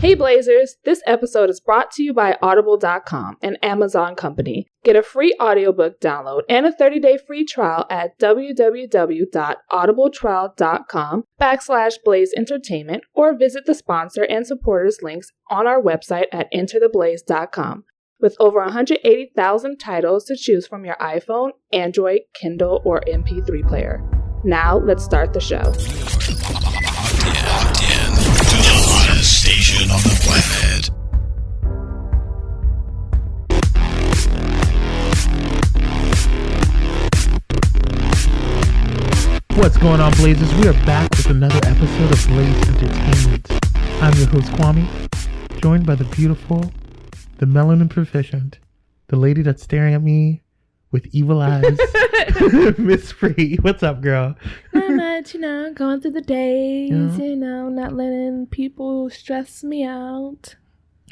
Hey Blazers, this episode is brought to you by Audible.com, an Amazon company. Get a free audiobook download and a 30-day free trial at www.audibletrial.com/Blaze Entertainment or visit the sponsor and supporters links on our website at entertheblaze.com. With over 180,000 titles to choose from your iPhone, Android, Kindle, or MP3 player. Now, let's start the show. Locked in to the hottest station on the planet. What's going on, Blazers? We are back with another episode of Blaze Entertainment. I'm your host, Kwame, joined by the beautiful, the melanin proficient, the lady that's staring at me with evil eyes, Miss Free. What's up, girl? Not much, going through the days, not letting people stress me out.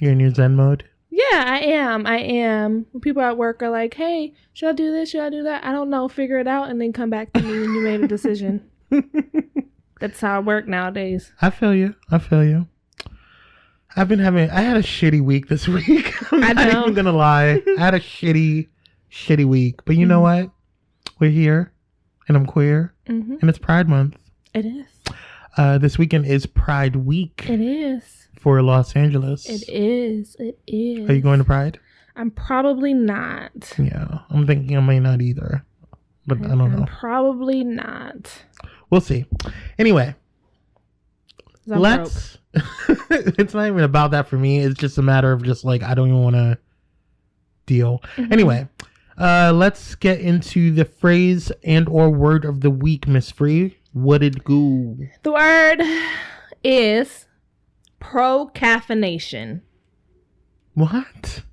You're in your Zen mode? Yeah, I am. When people at work are like, hey, should I do this? Should I do that? I don't know. Figure it out and then come back to me when you made a decision. That's how I work nowadays. I feel you. I had a shitty week this week. I'm not even going to lie. I had a shitty week. But you know what? We're here and I'm queer and it's Pride Month. It is. This weekend is Pride Week. It is. For Los Angeles. It is. Are you going to Pride? I'm probably not. Yeah. I'm thinking I may not either. But I don't know. Probably not. We'll see. Anyway. Let's... It's not even about that for me. It's just a matter of just like, I don't even want to deal. Anyway. Let's get into the phrase and or word of the week, Miss Free. What it go? The word is procaffeination. What?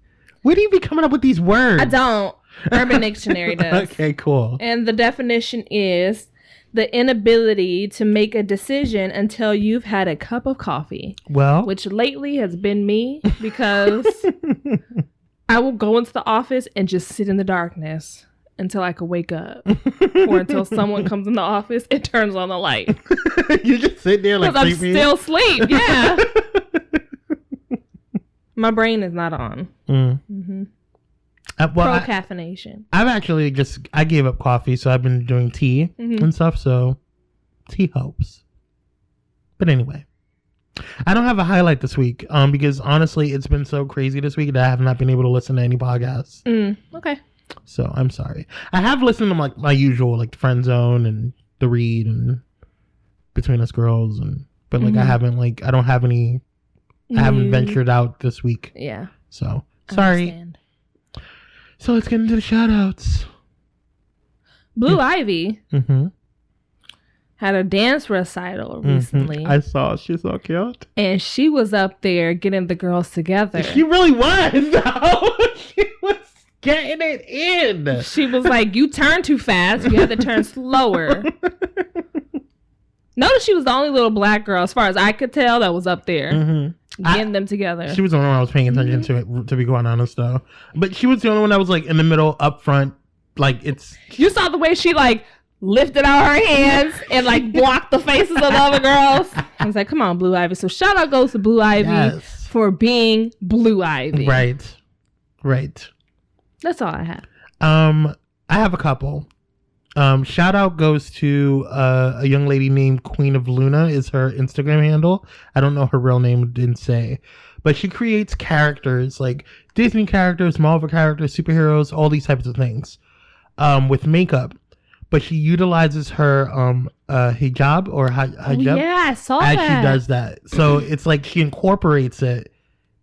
Where do you be coming up with these words? I don't. Urban Dictionary does. Okay, cool. And the definition is the inability to make a decision until you've had a cup of coffee. Well, which lately has been me because I will go into the office and just sit in the darkness until I could wake up. Or until someone comes in the office and turns on the light. You just sit there like I'm still asleep, yeah. My brain is not on. Procaffeination. I've actually I gave up coffee, so I've been doing tea and stuff, so tea helps. But anyway. I don't have a highlight this week because honestly, it's been so crazy this week that I have not been able to listen to any podcasts. Okay. So I'm sorry. I have listened to like my usual, like the Friend Zone and The Read and Between Us Girls, but like I haven't ventured out this week. Yeah. So sorry. So let's get into the shout outs. Blue Ivy. Had a dance recital recently. I saw. She's so cute. And she was up there getting the girls together. She really was, though. She was getting it in. She was like, you turn too fast. You have to turn slower. Notice she was the only little black girl, as far as I could tell, that was up there getting them together. She was the only one I was paying attention to be quite honest, though. But she was the only one that was like in the middle, up front. Like it's... You saw the way she like... lifted out her hands and like blocked the faces of the other girls. I was like, come on, Blue Ivy. So shout out goes to Blue Ivy for being Blue Ivy. Right. That's all I have. I have a couple. Shout out goes to a young lady named Queen of Luna is her Instagram handle. I don't know her real name, didn't say. But she creates characters like Disney characters, Marvel characters, superheroes, all these types of things with makeup. But she utilizes her hijab or hijab. Yeah, I saw as that. She does that. So it's like she incorporates it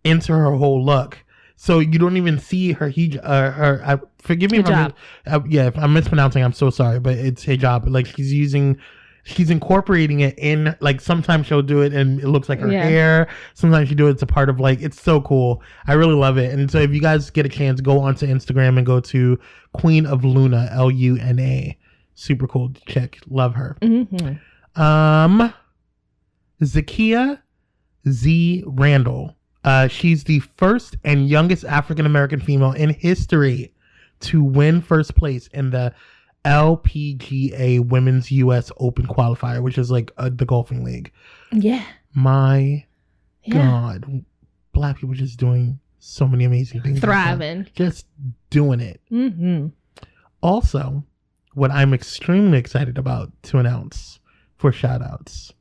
into her whole look. So you don't even see her hijab. Forgive me hijab. If I'm mispronouncing, I'm so sorry. But it's hijab. Like she's incorporating it in, like sometimes she'll do it and it looks like her hair. Sometimes she do it's a part of like, it's so cool. I really love it. And so if you guys get a chance, go onto Instagram and go to Queen of Luna, Luna. Super cool chick. Love her. Zakiya Z. Randall. She's the first and youngest African-American female in history to win first place in the LPGA Women's U.S. Open Qualifier, which is like the golfing league. Yeah. My God, Black people just doing so many amazing things. Thriving. Just doing it. Mm-hmm. Also, what I'm extremely excited about to announce for shout-outs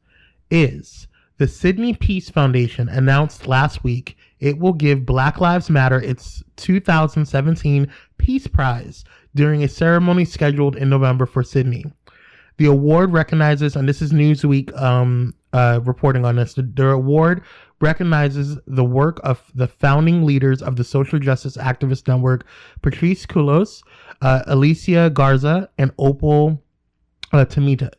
is the Sydney Peace Foundation announced last week it will give Black Lives Matter its 2017 Peace Prize during a ceremony scheduled in November for Sydney. The award recognizes, and this is Newsweek reporting on this, the award recognizes the work of the founding leaders of the social justice activist network, Patrisse Cullors, Alicia Garza, and Opal Tometi,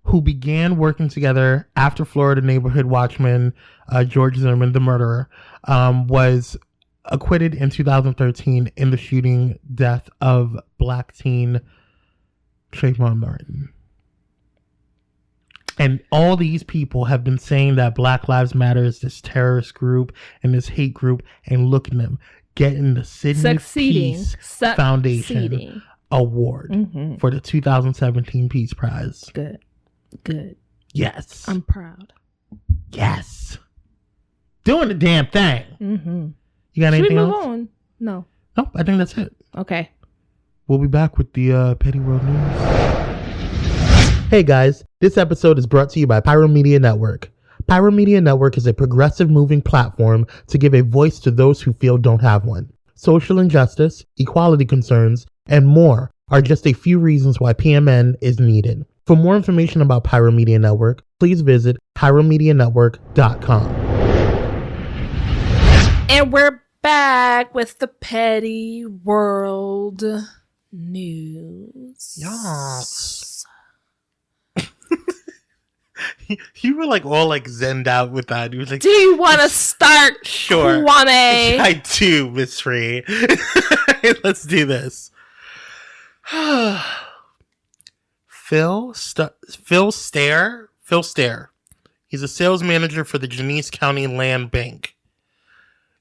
who began working together after Florida neighborhood watchman George Zimmerman, the murderer, was acquitted in 2013 in the shooting death of Black teen Trayvon Martin. And all these people have been saying that Black Lives Matter is this terrorist group and this hate group, and look at them getting the Sydney Peace Foundation award for the 2017 Peace Prize. Good. Yes. I'm proud. Yes. Doing the damn thing. Mm-hmm. You got anything else? Should we move on? No. Nope, I think that's it. Okay. We'll be back with the Petty World News. Hey guys, this episode is brought to you by Pyro Media Network. Pyro Media Network is a progressive moving platform to give a voice to those who feel don't have one. Social injustice, equality concerns, and more are just a few reasons why PMN is needed. For more information about Pyro Media Network, please visit pyromedianetwork.com. And we're back with the Petty World News. Yes. You were like all like zenned out with that. You was like, do you want to start? Sure. Kwame? I do, Miss Free. Let's do this. Phil Stair. He's a sales manager for the Genesee County Land Bank.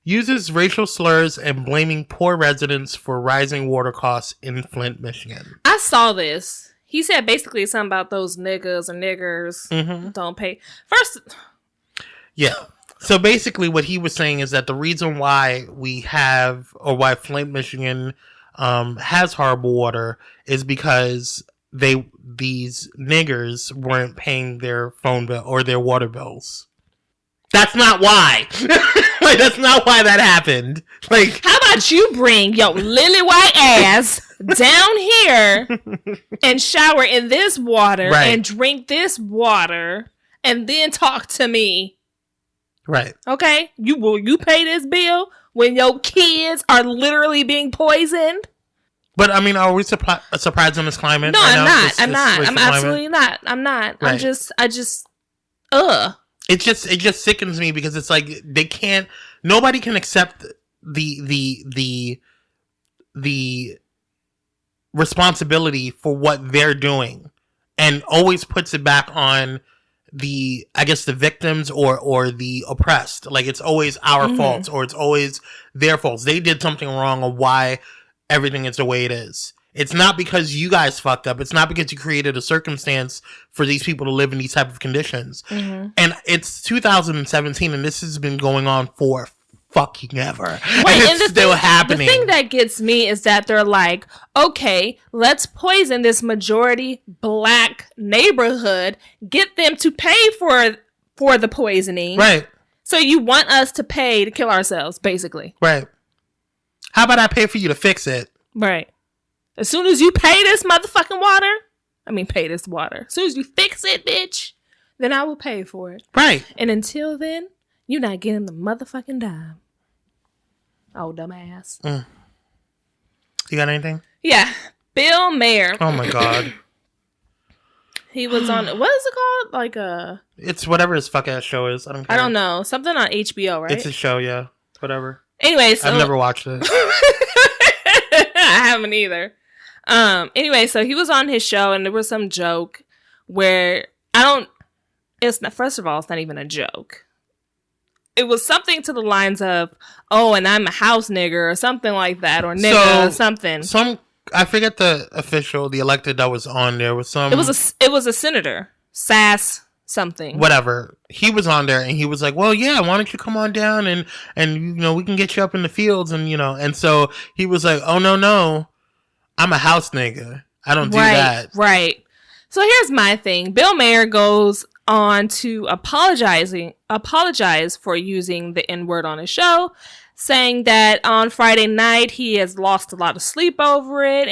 Uses racial slurs and blaming poor residents for rising water costs in Flint, Michigan. I saw this. He said basically something about those niggas or niggers don't pay. First. Yeah. So basically what he was saying is that the reason why we have, or why Flint, Michigan has horrible water is because these niggers weren't paying their phone bill or their water bills. That's not why. Like, that's not why that happened. Like, how about you bring your lily white ass down here and shower in this water and drink this water and then talk to me. Right. Okay? Will you pay this bill when your kids are literally being poisoned? But I mean, are we surprised in this climate? No, right I'm now? not. I'm not. I'm absolutely not. I'm not. Right. It just sickens me because it's like nobody can accept the responsibility for what they're doing and always puts it back on the victims or the oppressed. Like, it's always our faults or it's always their faults. They did something wrong, or why everything is the way it is. It's not because you guys fucked up. It's not because you created a circumstance for these people to live in these type of conditions. And it's 2017 and this has been going on for fucking ever. Right, and it's still happening. The thing that gets me is that they're like, okay, let's poison this majority Black neighborhood, get them to pay for the poisoning. Right. So you want us to pay to kill ourselves, basically. Right. How about I pay for you to fix it? Right. As soon as you pay this motherfucking water, as soon as you fix it, bitch, then I will pay for it. Right. And until then, you're not getting the motherfucking dime. Oh, dumbass. You got anything? Yeah. Bill Maher. Oh my God. He was on, what is it called? Like it's whatever his fuck ass show is. I don't care. I don't know. Something on HBO, right? It's a show, yeah. Whatever. Anyway, so. I've never watched it. I haven't either. Anyway, so he was on his show and there was some joke where first of all, it's not even a joke. It was something to the lines of, oh, and I'm a house nigger or something like that, or nigga or something. I forget the elected that was on there was some. It was a senator, Sass something. Whatever. He was on there and he was like, well, yeah, why don't you come on down and we can get you up in the fields and so he was like, oh, no, I'm a house nigga. I don't do that. Right. So here's my thing. Bill Maher goes on to apologize for using the N-word on his show, saying that on Friday night he has lost a lot of sleep over it,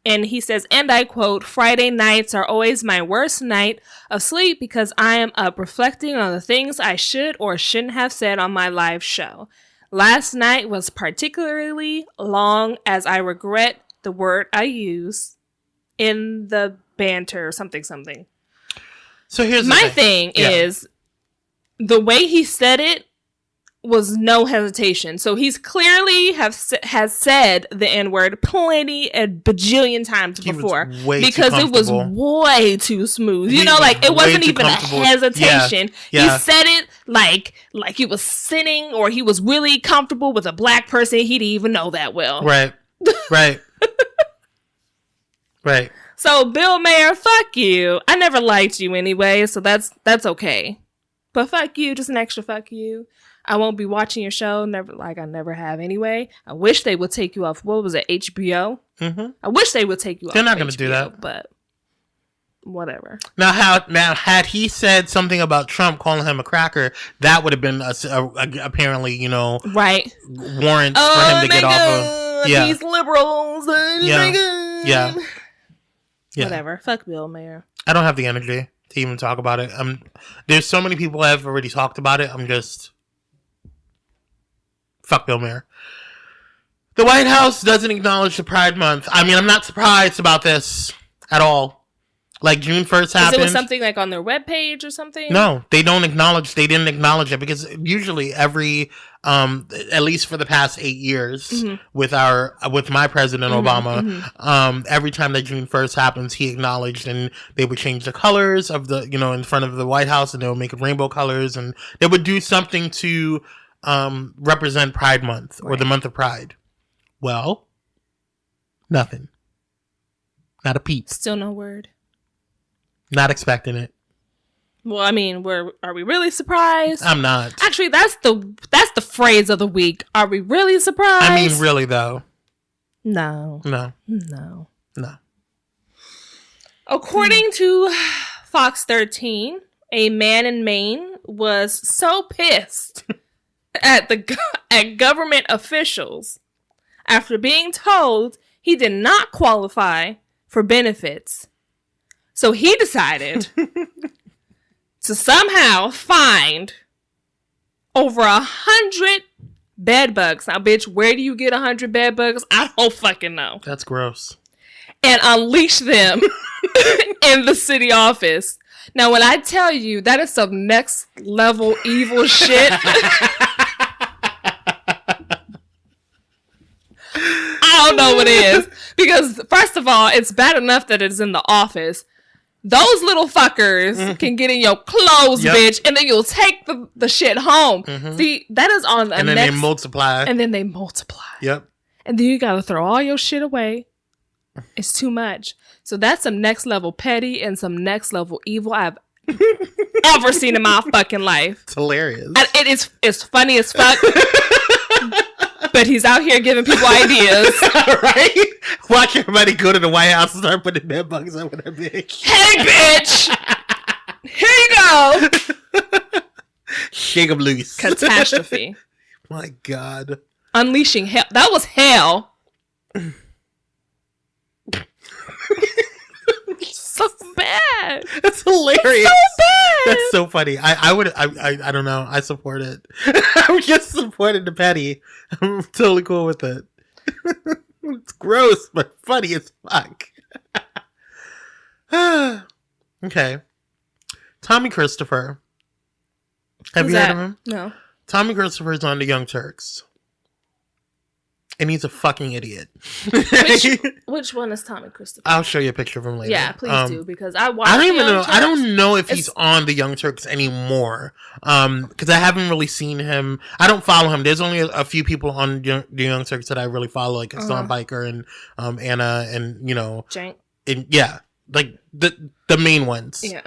and he says, and I quote, Friday nights are always my worst night of sleep because I am up reflecting on the things I should or shouldn't have said on my live show. Last night was particularly long as I regret the word I used in the banter or something. So here's my thing is the way he said it was no hesitation. So he's clearly has said the N-word plenty a bajillion times before because it was way too smooth. It wasn't even a hesitation. Yeah. He said it like he was sitting or he was really comfortable with a black person he didn't even know that well. Right. Right. So Bill Maher, fuck you. I never liked you anyway, so that's okay. But fuck you, just an extra fuck you. I won't be watching your show, I never have anyway. I wish they would take you off. What was it, HBO? Mm-hmm. I wish they would take you off. They're not going to do that, but whatever. Now, had he said something about Trump calling him a cracker, that would have been apparently, right, warrant for him to get off of. Yeah, these liberals. Yeah. Whatever. Fuck Bill Maher. I don't have the energy to even talk about it. There's so many people have already talked about it. I'm just fuck Bill Maher. The White House doesn't acknowledge the Pride Month. I mean, I'm not surprised about this at all. Like June 1st happened. Is it something like on their webpage or something? No, they didn't acknowledge it because usually every, at least for the past 8 years mm-hmm. with my president mm-hmm, Obama, every time that June 1st happens, he acknowledged and they would change the colors of the, in front of the White House and they would make it rainbow colors and they would do something to, represent Pride Month or the month of Pride. Well, nothing. Not a peep. Still no word. Not expecting it. Well, I mean, are we really surprised? I'm not. Actually, that's the phrase of the week. Are we really surprised? I mean, really though. No. According to Fox 13, a man in Maine was so pissed at government officials after being told he did not qualify for benefits. So he decided to somehow find over 100 bed bugs. Now, bitch, where do you get 100 bed bugs? I don't fucking know. That's gross. And unleash them in the city office. Now, when I tell you that is some next level evil shit, I don't know what it is. Because, first of all, it's bad enough that it's in the office. Those little fuckers can get in your clothes, bitch, and then you'll take the shit home. Mm-hmm. See, that is on the And then they multiply. Yep. And then you gotta throw all your shit away. It's too much. So that's some next level petty and some next level evil I've ever seen in my fucking life. It's hilarious. And it's funny as fuck. But he's out here giving people ideas. Right? Watch everybody go to the White House and start putting bed bugs over their bitch. Hey, bitch! Here you go! Shake them loose. Catastrophe. My God. Unleashing hell. That was hell. So bad. That's hilarious. It's so bad. That's so funny. I don't know. I support it. I'm just supporting the petty. I'm totally cool with it. It's gross, but funny as fuck. Okay. Tommy Christopher. Have you heard of him? No. Tommy Christopher's on the Young Turks. And he's a fucking idiot. Which one is Tommy Christopher? I'll show you a picture of him later. Yeah, please do, because I watched. I don't even know. I don't know if he's on the Young Turks anymore. Because I haven't really seen him. I don't follow him. There's only a few people on the Young Turks that I really follow, like Hassan Biker and Anna, and Jank. And, yeah, like the main ones. Yeah.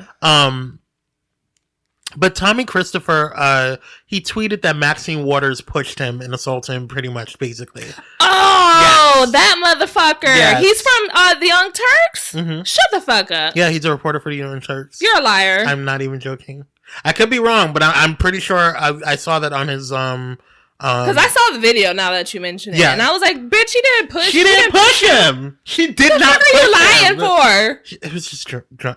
But Tommy Christopher, he tweeted that Maxine Waters pushed him and assaulted him pretty much, basically. Oh, yes. That motherfucker. Yes. He's from the Young Turks? Mm-hmm. Shut the fuck up. Yeah, he's a reporter for the Young Turks. You're a liar. I'm not even joking. I could be wrong, but I'm pretty sure I saw that on his... Because I saw the video now that you mention it. Yeah. And I was like, bitch, she didn't push him. She didn't push him. She did not push him. What are you lying for? It was just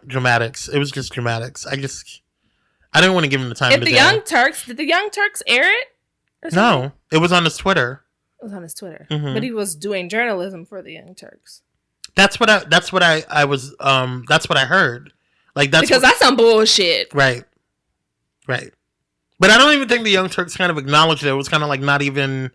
dramatics. It was just dramatics. I didn't want to give him the time of the day. Did the Young Turks air it? No. It was on his Twitter. It was on his Twitter. Mm-hmm. But he was doing journalism for the Young Turks. That's what I heard. Like because that's some bullshit. Right. But I don't even think the Young Turks kind of acknowledged it. It was kind of like not even...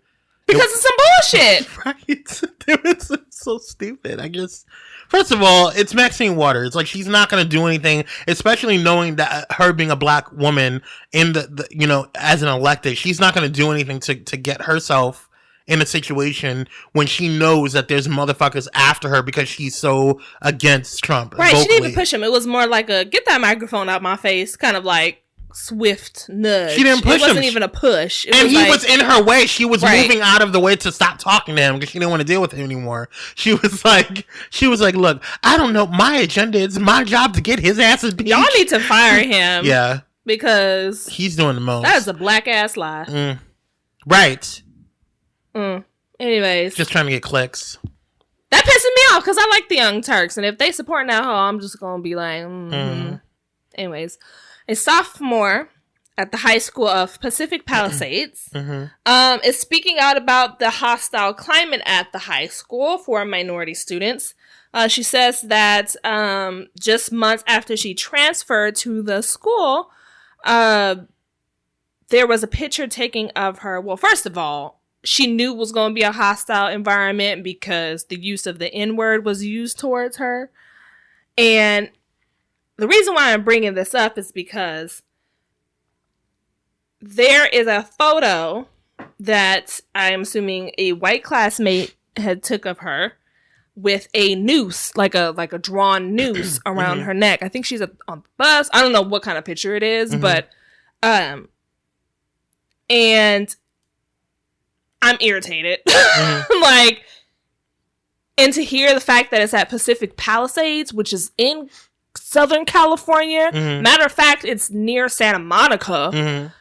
Because it's some bullshit. Right. It was so stupid. I guess... First of all, it's Maxine Waters. Like, she's not going to do anything, especially knowing that her being a black woman in the as an elected, she's not going to do anything to get herself in a situation when she knows that there's motherfuckers after her because she's so against Trump. Right. Vocally. She didn't even push him. It was more like a, get that microphone out my face, kind of like, swift nudge. She didn't push him. It wasn't even a push. And he was in her way. She was moving out of the way to stop talking to him because she didn't want to deal with him anymore. She was like, look, I don't know. My agenda is my job to get his ass beat. Y'all need to fire him. Yeah. Because he's doing the most. That is a black ass lie. Right. Anyways. Just trying to get clicks. That pisses me off because I like the Young Turks. And if they support that hoe, I'm just going to be like, Anyways. A sophomore at the high school of Pacific Palisades is speaking out about the hostile climate at the high school for minority students. She says that just months after she transferred to the school, there was a picture taken of her. Well, first of all, she knew it was going to be a hostile environment because the use of the N-word was used towards her. And the reason why I'm bringing this up is because there is a photo that I'm assuming a white classmate had took of her with a noose, like a drawn noose around her neck. I think she's on the bus. I don't know what kind of picture it is, but and I'm irritated. Like, and to hear the fact that it's at Pacific Palisades, which is in Southern California. Matter of fact, it's near Santa Monica.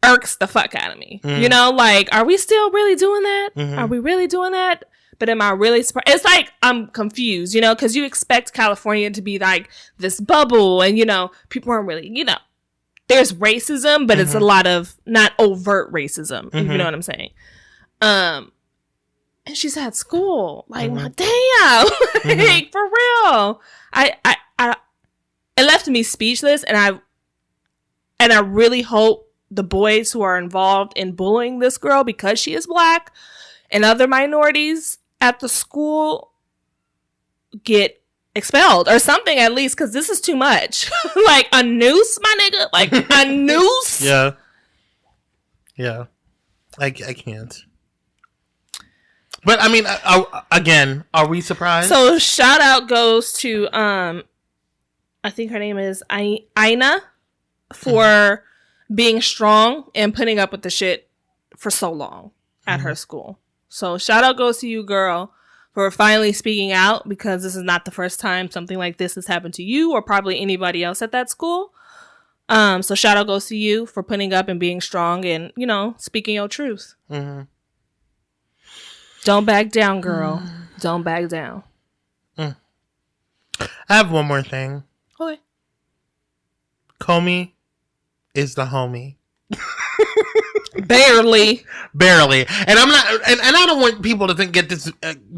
Irks the fuck out of me. You know, like, are we still really doing that? Are we really doing that? But am I really surprised? It's like, I'm confused, because you expect California to be like this bubble and, people aren't really, there's racism, but it's a lot of not overt racism, if you know what I'm saying. And she's at school. Like, damn. Like, for real. It left me speechless, and I really hope the boys who are involved in bullying this girl because she is black and other minorities at the school get expelled or something at least, because this is too much. Like a noose, my nigga. Like a noose. Yeah. I can't. But I mean, again, are we surprised? So shout out goes to I think her name is Aina for being strong and putting up with the shit for so long at her school. So shout out goes to you, girl, for finally speaking out, because this is not the first time something like this has happened to you or probably anybody else at that school. So shout out goes to you for putting up and being strong and, speaking your truth. Don't back down, girl. Don't back down. I have one more thing. Okay. Comey is the homie. Barely. And I'm not, and I don't want people to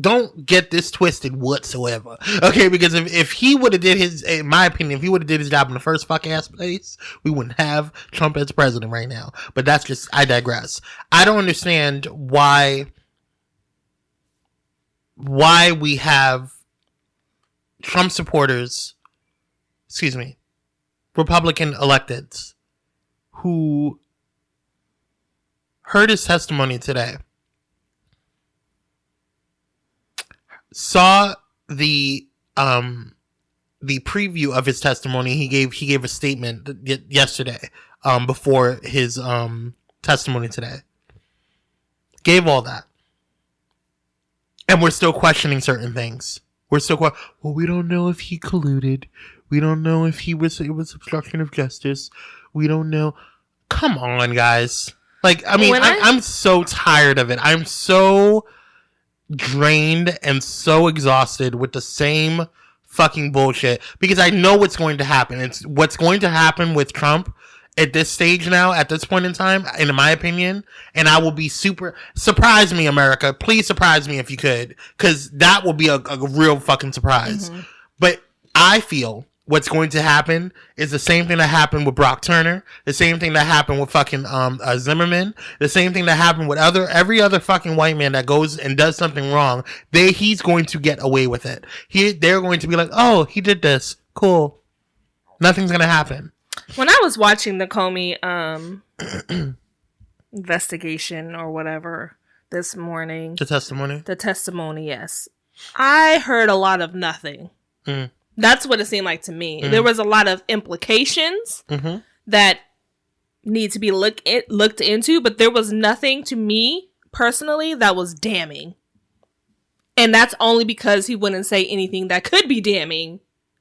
don't get this twisted whatsoever. Okay, because if he would have did his, in my opinion, if he would have did his job in the first fuck ass place, we wouldn't have Trump as president right now. But that's just, I digress. I don't understand why we have Trump supporters, Republican electeds who heard his testimony today, saw the the preview of his testimony. He gave a statement yesterday before his testimony today. Gave all that. And we're still questioning certain things. We're still well, we don't know if he colluded. We don't know if it was obstruction of justice. We don't know. Come on, guys. Like, I mean, I'm so tired of it. I'm so drained and so exhausted with the same fucking bullshit because I know what's going to happen. It's what's going to happen with Trump at this stage now, at this point in time, in my opinion, and I will be surprise me, America. Please surprise me if you could, because that will be a real fucking surprise. Mm-hmm. But I feel what's going to happen is the same thing that happened with Brock Turner, the same thing that happened with fucking Zimmerman, the same thing that happened with every other fucking white man that goes and does something wrong. He's going to get away with it. They're going to be like, oh, he did this. Cool. Nothing's going to happen. When I was watching the Comey investigation or whatever this morning. The testimony, yes. I heard a lot of nothing. Mm. That's what it seemed like to me. Mm. There was a lot of implications that need to be looked into, but there was nothing to me personally that was damning. And that's only because he wouldn't say anything that could be damning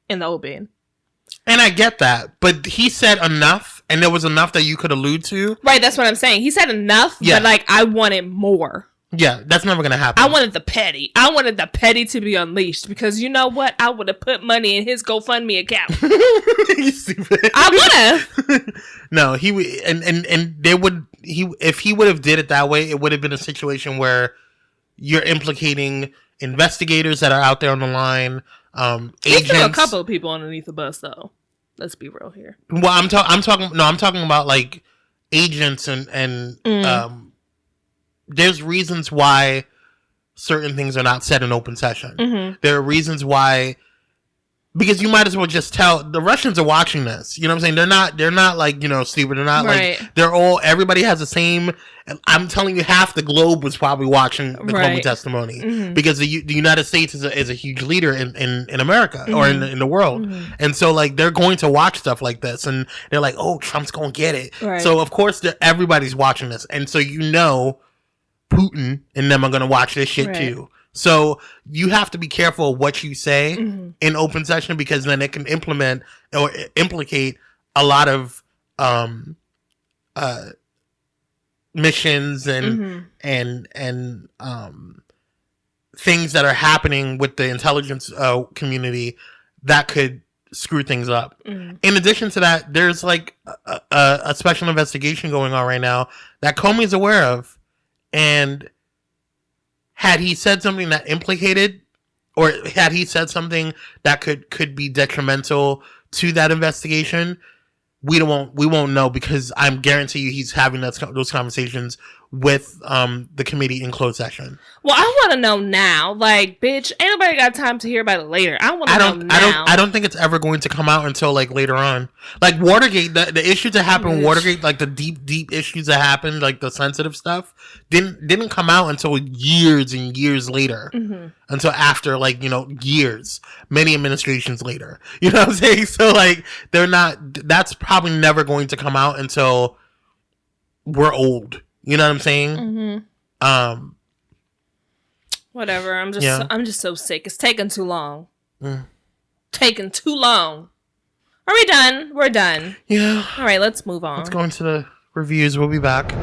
in the open. And I get that, but he said enough, and there was enough that you could allude to. Right, that's what I'm saying. He said enough, but like I wanted more. Yeah, that's never gonna happen. I wanted the petty. I wanted the petty to be unleashed because you know what? I would have put money in his GoFundMe account. You stupid. I would have. No, he would, and there would if he would have did it that way, it would have been a situation where you're implicating investigators that are out there on the line. He threw a couple of people underneath the bus, though. Let's be real here. Well, I'm talking about like agents and there's reasons why certain things are not said in open session. Mm-hmm. There are reasons why, because you might as well just tell the Russians are watching this. You know what I'm saying? They're not like, stupid. They're not like, everybody has the same. I'm telling you, half the globe was probably watching the Comey testimony because the United States is a huge leader in America or in the world. Mm-hmm. And so like, they're going to watch stuff like this and they're like, oh, Trump's going to get it. Right. So of course everybody's watching this. And so, Putin and them are going to watch this shit too. So you have to be careful of what you say in open session because then it can implement or implicate a lot of missions and things that are happening with the intelligence community that could screw things up. In addition to that, there's like a special investigation going on right now that Comey's aware of, and had he said something that implicated, or had he said something that could be detrimental to that investigation, we won't know because I'm guarantee you he's having those conversations with the committee in closed session. Well, I want to know now. Like, bitch, ain't nobody got time to hear about it later. I want to know now. I don't think it's ever going to come out until like later on. Like Watergate, the issues that happened with Watergate, like the deep issues that happened, like the sensitive stuff, didn't come out until years and years later. Mm-hmm. Until after years, many administrations later. You know what I'm saying? So like that's probably never going to come out until we're old. You know what I'm saying? Mm-hmm. Whatever. I'm just so sick. It's taking too long. Taking too long. Are we done? We're done. Yeah. All right, let's move on. Let's go into the reviews. We'll be back.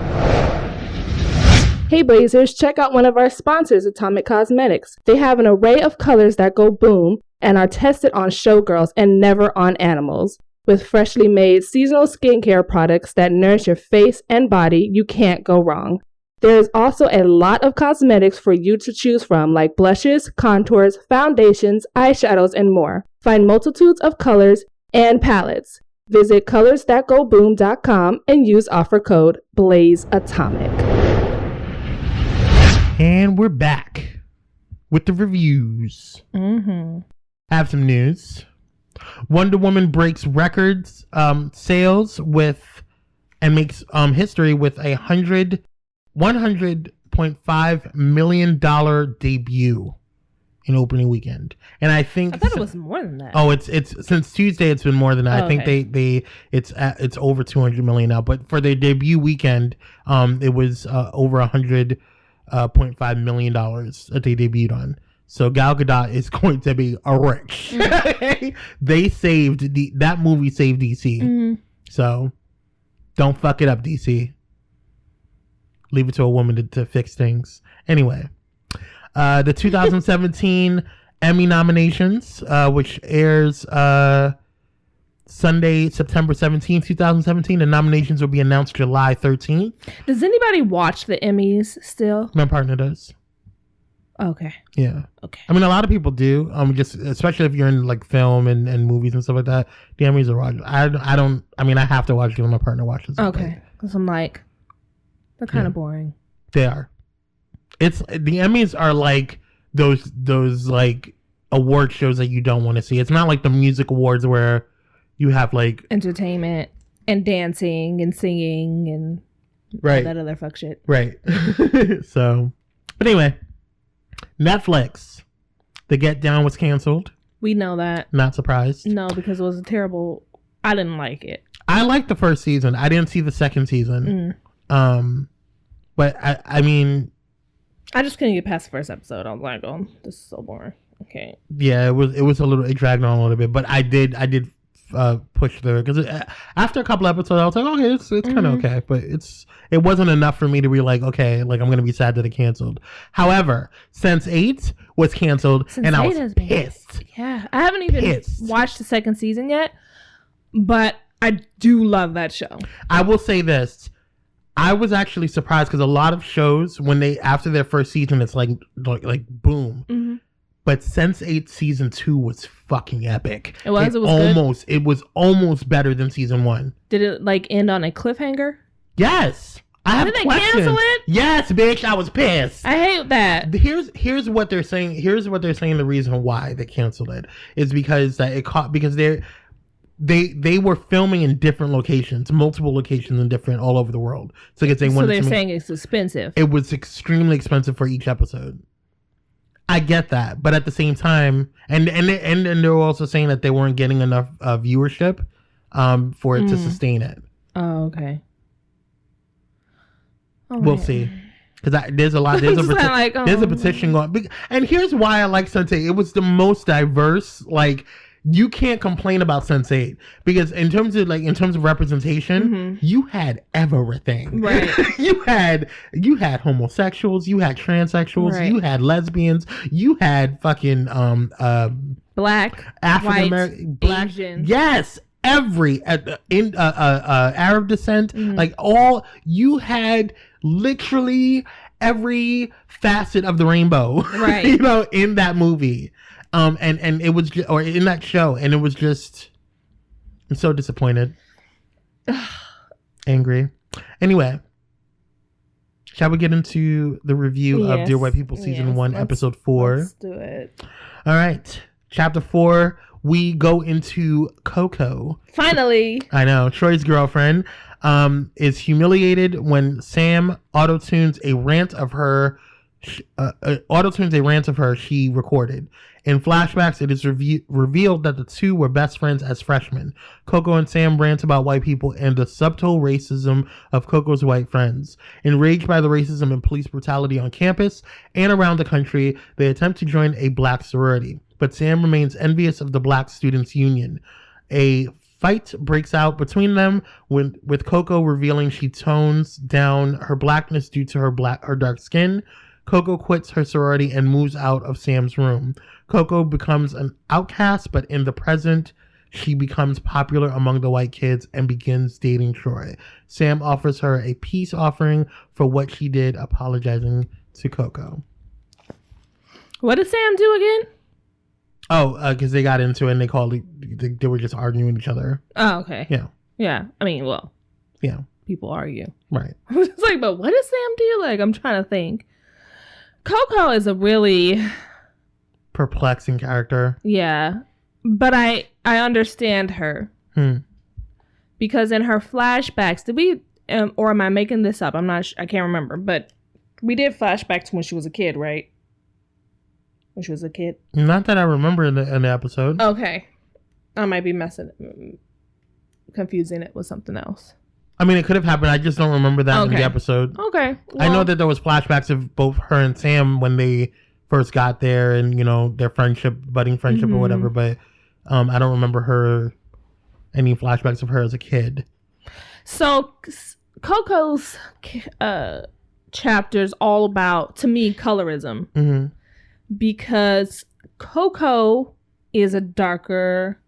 Hey Blazers, check out one of our sponsors, Atomic Cosmetics. They have an array of colors that go boom and are tested on showgirls and never on animals. With freshly made seasonal skincare products that nourish your face and body, you can't go wrong. There is also a lot of cosmetics for you to choose from, like blushes, contours, foundations, eyeshadows, and more. Find multitudes of colors and palettes. Visit colorsthatgoboom.com and use offer code BLAZEATOMIC. And we're back with the reviews. Mm-hmm. Have some news. Wonder Woman breaks records sales and makes history with a $100.5 million debut in opening weekend, and I thought it was more than that. Oh, it's since Tuesday. It's been more than that. I think okay. it's over 200 million now. But for their debut weekend, it was over $100.5 million that they debuted on. So Gal Gadot is going to be a rich. They saved that movie saved DC. Mm-hmm. So don't fuck it up, DC. Leave it to a woman to fix things. Anyway, the 2017 Emmy nominations, which airs Sunday, September 17th, 2017. The nominations will be announced July 13th. Does anybody watch the Emmys still? My partner does. Okay. Yeah. Okay. I mean, a lot of people do. Just especially if you're in like film and movies and stuff like that. The Emmys are watched. I don't. I mean, I have to watch it when my partner watches. Okay. Because I'm like, they're kind of boring. They are. The Emmys are like those like award shows that you don't want to see. It's not like the music awards where you have like entertainment and dancing and singing and all that other fuck shit. Right. So, but anyway. Netflix, The Get Down was canceled. We know that. Not surprised. No, because it was a terrible. I didn't like it. I liked the first season. I didn't see the second season. But I mean, I just couldn't get past the first episode. I was like, oh, this is so boring. Okay. Yeah, it dragged on a little bit, but I did push through because after a couple episodes I was like, okay, it's kind of okay, but it wasn't enough for me to be like, okay, like I'm gonna be sad that it canceled. However, Sense8 was canceled, and I was pissed. Yeah, I haven't even watched the second season yet, but I do love that show. I will say this. I was actually surprised because a lot of shows, when they after their first season, it's like boom. Mm-hmm. But Sense8 season 2 was fucking epic. It was almost good? It was almost better than season 1. Did it like end on a cliffhanger? Yes. I have questions. Did they cancel it? Yes, bitch. I was pissed. I hate that. Here's what they're saying. Here's what they're saying. The reason why they canceled it is because they were filming in different locations, multiple locations all over the world. So because they're saying it's expensive. It was extremely expensive for each episode. I get that, but at the same time, and they're also saying that they weren't getting enough viewership for it to sustain it. Oh, okay. We'll see, because there's a lot. There's a petition going, and here's why I like Sense8. It was the most diverse. Like, you can't complain about Sense8 because in terms of representation, you had everything. Right. you had homosexuals, you had transsexuals, right. You had lesbians, you had fucking black, African American, black, Asian. Yes, every Arab descent, like all you had literally every facet of the rainbow. Right. In that movie. And it was or in that show, and it was just, I'm so disappointed. Angry. Anyway, shall we get into the review of Dear White People Season 1, Episode 4? Let's do it. All right. Chapter 4, we go into Coco. Finally. I know. Troy's girlfriend is humiliated when Sam auto-tunes a rant of her she recorded. In flashbacks, it is revealed that the two were best friends as freshmen. Coco and Sam rant about white people and the subtle racism of Coco's white friends. Enraged by the racism and police brutality on campus and around the country, they attempt to join a black sorority. But Sam remains envious of the Black Students' Union. A fight breaks out between them with Coco revealing she tones down her blackness due to her dark skin. Coco quits her sorority and moves out of Sam's room. Coco becomes an outcast, but in the present, she becomes popular among the white kids and begins dating Troy. Sam offers her a peace offering for what she did, apologizing to Coco. What did Sam do again? Oh, because they got into it and they were just arguing with each other. Oh, okay. Yeah. Yeah. I mean, well. Yeah. People argue. Right. I was like, but what does Sam do? Like, I'm trying to think. Coco is a really perplexing character. Yeah. But I understand her. Because in her flashbacks, did we, or am I making this up? I can't remember, but we did flashbacks when she was a kid, right? when she was a kid? Not that I remember in the episode. Okay. I might be confusing it with something else. I mean, it could have happened. I just don't remember that in the episode. Okay. Well, I know that there was flashbacks of both her and Sam when they first got there and, you know, their friendship, budding friendship or whatever. But I don't remember any flashbacks of her as a kid. So Coco's chapter is all about, to me, colorism. Because Coco is a darker,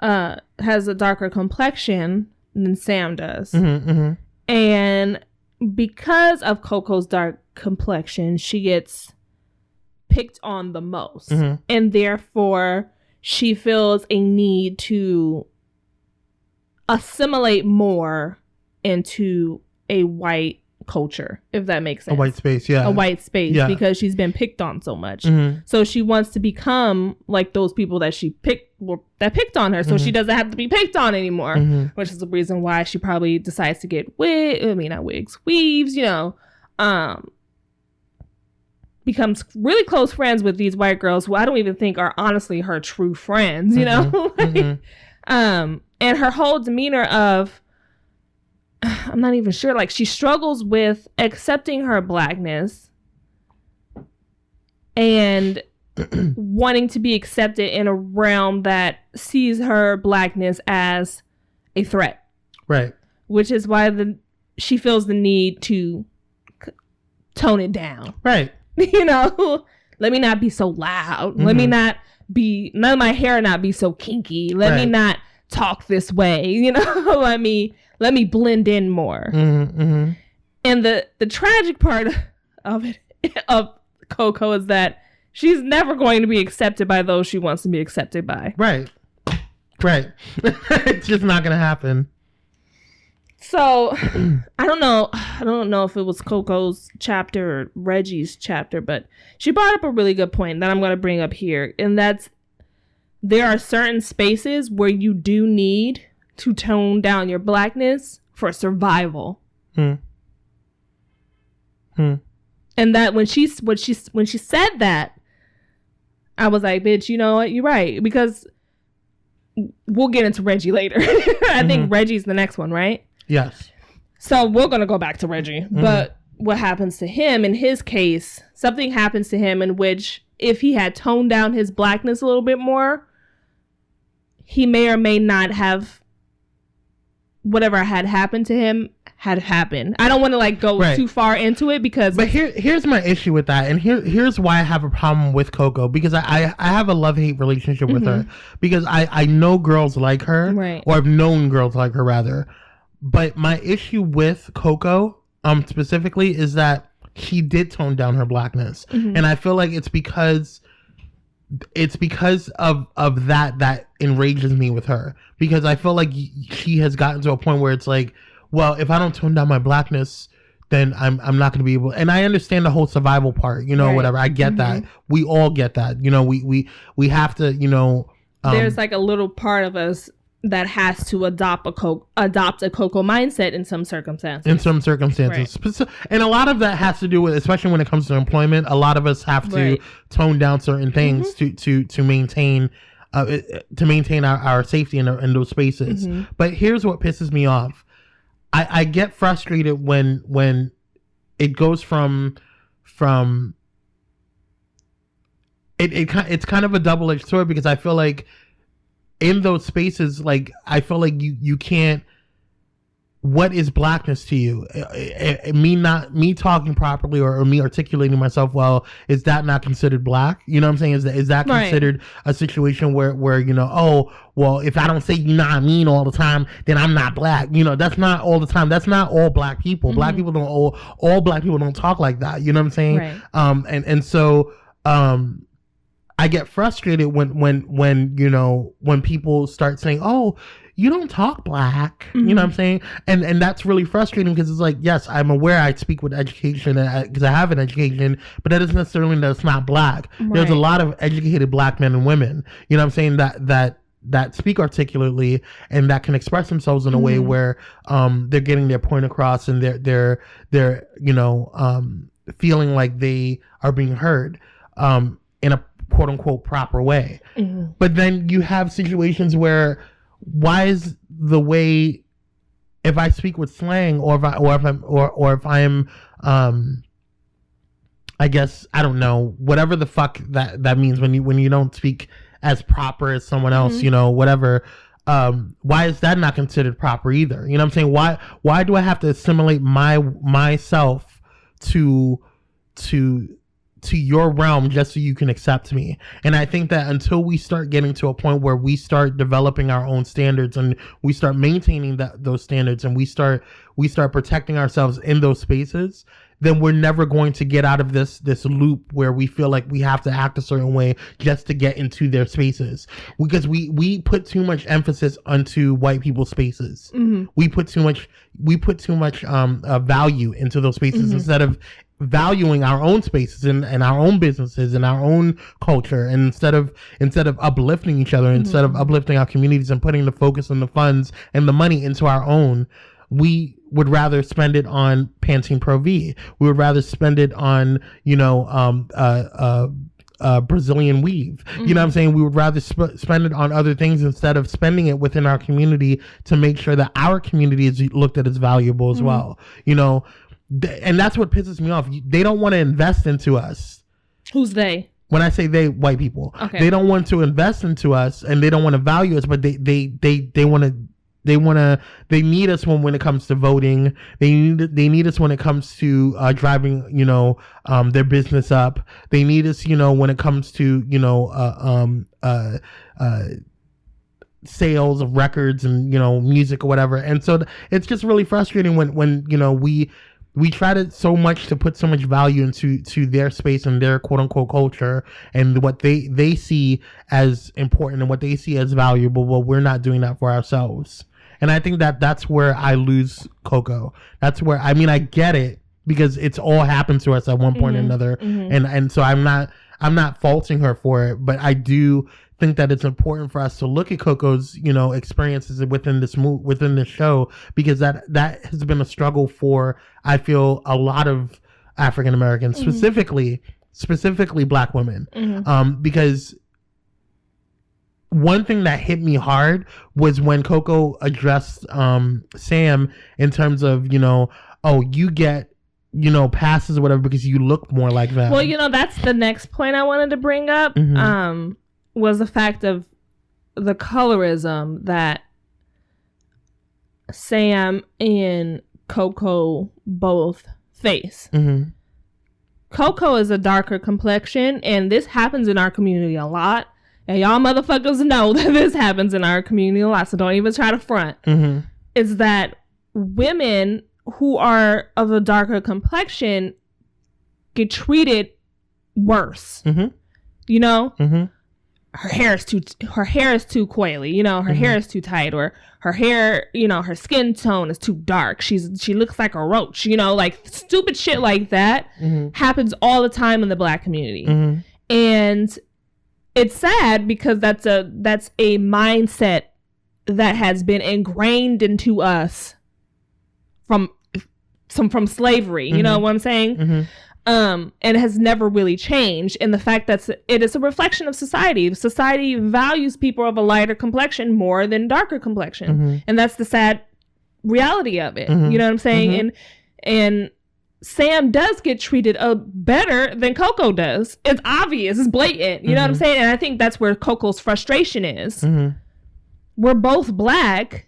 has a darker complexion than Sam does. And because of Coco's dark complexion, she gets picked on the most. And therefore, she feels a need to assimilate more into a white culture, if that makes sense. A white space, yeah. A white space, because she's been picked on so much. So she wants to become like those people that picked on her, so she doesn't have to be picked on anymore. Which is the reason why she probably decides to get weaves, you know, becomes really close friends with these white girls who I don't even think are honestly her true friends, you know? And her whole demeanor of, I'm not even sure, like she struggles with accepting her blackness and wanting to be accepted in a realm that sees her blackness as a threat. Right. Which is why she feels the need to tone it down. Right. You know, let me not be so loud. Let me none of my hair not be so kinky. Let me not talk this way. You know, let me blend in more. And the tragic part of Coco is that she's never going to be accepted by those she wants to be accepted by. Right. It's just not going to happen. So I don't know if it was Coco's chapter or Reggie's chapter, but she brought up a really good point that I'm going to bring up here. And that's, there are certain spaces where you do need to tone down your blackness for survival. And that when she said that, I was like, bitch, you know what? You're right. Because we'll get into Reggie later. I think Reggie's the next one, right? Yes. So we're going to go back to Reggie. But what happens to him, in his case, something happens to him in which if he had toned down his blackness a little bit more, he may or may not have whatever had happened to him had happened. I don't want to like go too far into it because... But here's my issue with that. And here's why I have a problem with Coco. Because I have a love-hate relationship with her. Because I know girls like her. Right. Or I've known girls like her, rather. But my issue with Coco specifically is that she did tone down her blackness. And I feel like it's because of that enrages me with her, because I feel like she has gotten to a point where it's like, well, if I don't tone down my blackness, then I'm not going to be able. And I understand the whole survival part, you know, whatever. I get that. We all get that. You know, we have to, you know. There's like a little part of us that has to adopt a Coco mindset in some circumstances. Right. And a lot of that has to do with, especially when it comes to employment, a lot of us have to tone down certain things to maintain our safety in those spaces. But here's what pisses me off. I get frustrated when it goes from it's kind of a double-edged sword, because I feel like in those spaces, like, I feel like you can't. What is blackness to you? Me talking properly or me articulating myself well, is that not considered black? You know what I'm saying? Is that considered a situation where you know, oh, well, if I don't say you know what I mean all the time, then I'm not black. You know, that's not all the time. That's not all black people. Black people don't all black people don't talk like that. You know what I'm saying? Right. And so I get frustrated when you know, when people start saying, oh, you don't talk black, you know what I'm saying? And that's really frustrating, because it's like, yes, I'm aware I speak with education because I have an education, but that doesn't necessarily mean that it's not black. Right. There's a lot of educated black men and women, you know what I'm saying, that speak articulately and that can express themselves in a way where they're getting their point across, and they're you know, feeling like they are being heard in a quote unquote proper way. Mm-hmm. But then you have situations where why is the way, if I speak with slang or if I'm I guess, I don't know, whatever the fuck that means when you don't speak as proper as someone else, mm-hmm. Whatever. Why is that not considered proper either? You know what I'm saying? Why do I have to assimilate myself to your realm just so you can accept me? And I think that until we start getting to a point where we start developing our own standards and we start maintaining those standards and we start protecting ourselves in those spaces, then we're never going to get out of this loop where we feel like we have to act a certain way just to get into their spaces. Because we put too much emphasis onto white people's spaces. Mm-hmm. We put too much value into those spaces, mm-hmm. instead of valuing our own spaces and our own businesses and our own culture. And instead of uplifting each other, mm-hmm. instead of uplifting our communities and putting the focus and the funds and the money into our own, we would rather spend it on Pantene Pro V. We would rather spend it on, Brazilian weave. Mm-hmm. You know what I'm saying? We would rather spend it on other things instead of spending it within our community to make sure that our community is looked at as valuable as mm-hmm. well. And that's what pisses me off. They don't want to invest into us. Who's they? When I say they, white people. Okay. They don't want to invest into us and they don't want to value us, but they want to. They need us when it comes to voting. They need us when it comes to driving, their business up. They need us, when it comes to, sales of records and, music or whatever. And so it's just really frustrating when we try to so much to put so much value into their space and their quote unquote culture and what they see as important and what they see as valuable. Well, we're not doing that for ourselves. And I think that's where I lose Coco. That's where, I get it because it's all happened to us at one point mm-hmm. or another. Mm-hmm. And so I'm not faulting her for it, but I do think that it's important for us to look at Coco's, experiences within this show, because that has been a struggle for, I feel, a lot of African Americans, mm-hmm. specifically Black women, mm-hmm. Because one thing that hit me hard was when Coco addressed Sam in terms of, you get, passes or whatever because you look more like them. Well, that's the next point I wanted to bring up, mm-hmm. Was the fact of the colorism that Sam and Coco both face. Mm-hmm. Coco is a darker complexion, and this happens in our community a lot. And y'all motherfuckers know that this happens in our community a lot, so don't even try to front. Mm-hmm. Is that women who are of a darker complexion get treated worse. Mm-hmm. Mm-hmm. Her hair is too coily, her mm-hmm. hair is too tight, or her hair, her skin tone is too dark. She looks like a roach, like stupid shit like that mm-hmm. happens all the time in the Black community. Mm-hmm. And it's sad because that's a mindset that has been ingrained into us from slavery. Mm-hmm. You know what I'm saying? Mm-hmm. And has never really changed. And the fact that it is a reflection of society. Society values people of a lighter complexion more than darker complexion. Mm-hmm. And that's the sad reality of it. Mm-hmm. You know what I'm saying? Mm-hmm. And Sam does get treated better than Coco does. It's obvious. It's blatant. You mm-hmm. know what I'm saying? And I think that's where Coco's frustration is. Mm-hmm. We're both Black,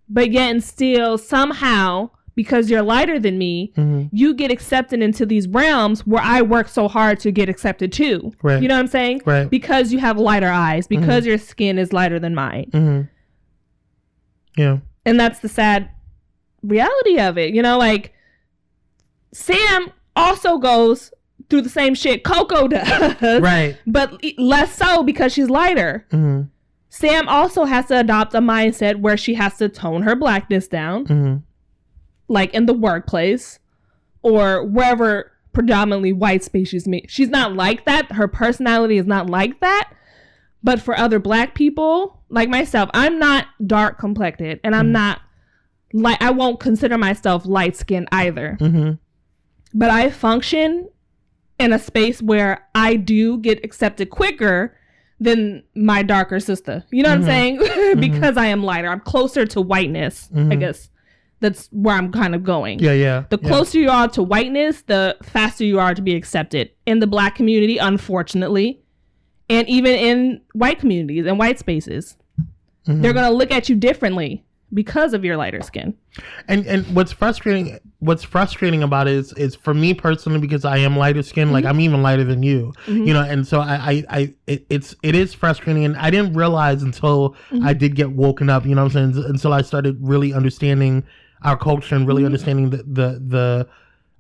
but yet and still somehow, because you're lighter than me, mm-hmm. you get accepted into these realms where I work so hard to get accepted too. Right. You know what I'm saying? Right. Because you have lighter eyes, because mm-hmm. your skin is lighter than mine. Mm-hmm. Yeah. And that's the sad reality of it. Sam also goes through the same shit Coco does. Right. But less so because she's lighter. Mm-hmm. Sam also has to adopt a mindset where she has to tone her Blackness down. Mm-hmm. Like in the workplace or wherever predominantly white spaces meet. She's not like that. Her personality is not like that. But for other Black people like myself, I'm not dark complected and I'm not I won't consider myself light skinned either. Mm-hmm. But I function in a space where I do get accepted quicker than my darker sister. You know what I'm saying? Because I am lighter. I'm closer to whiteness, I guess. That's where I'm kind of going. Yeah. The closer you are to whiteness, the faster you are to be accepted in the Black community, unfortunately, and even in white communities and white spaces. They're going to look at you differently because of your lighter skin. And what's frustrating about it is for me personally, because I am lighter skinned, like I'm even lighter than you, you know, and so it is frustrating, and I didn't realize until I did get woken up, you know what I'm saying, until I started really understanding our culture and really understanding the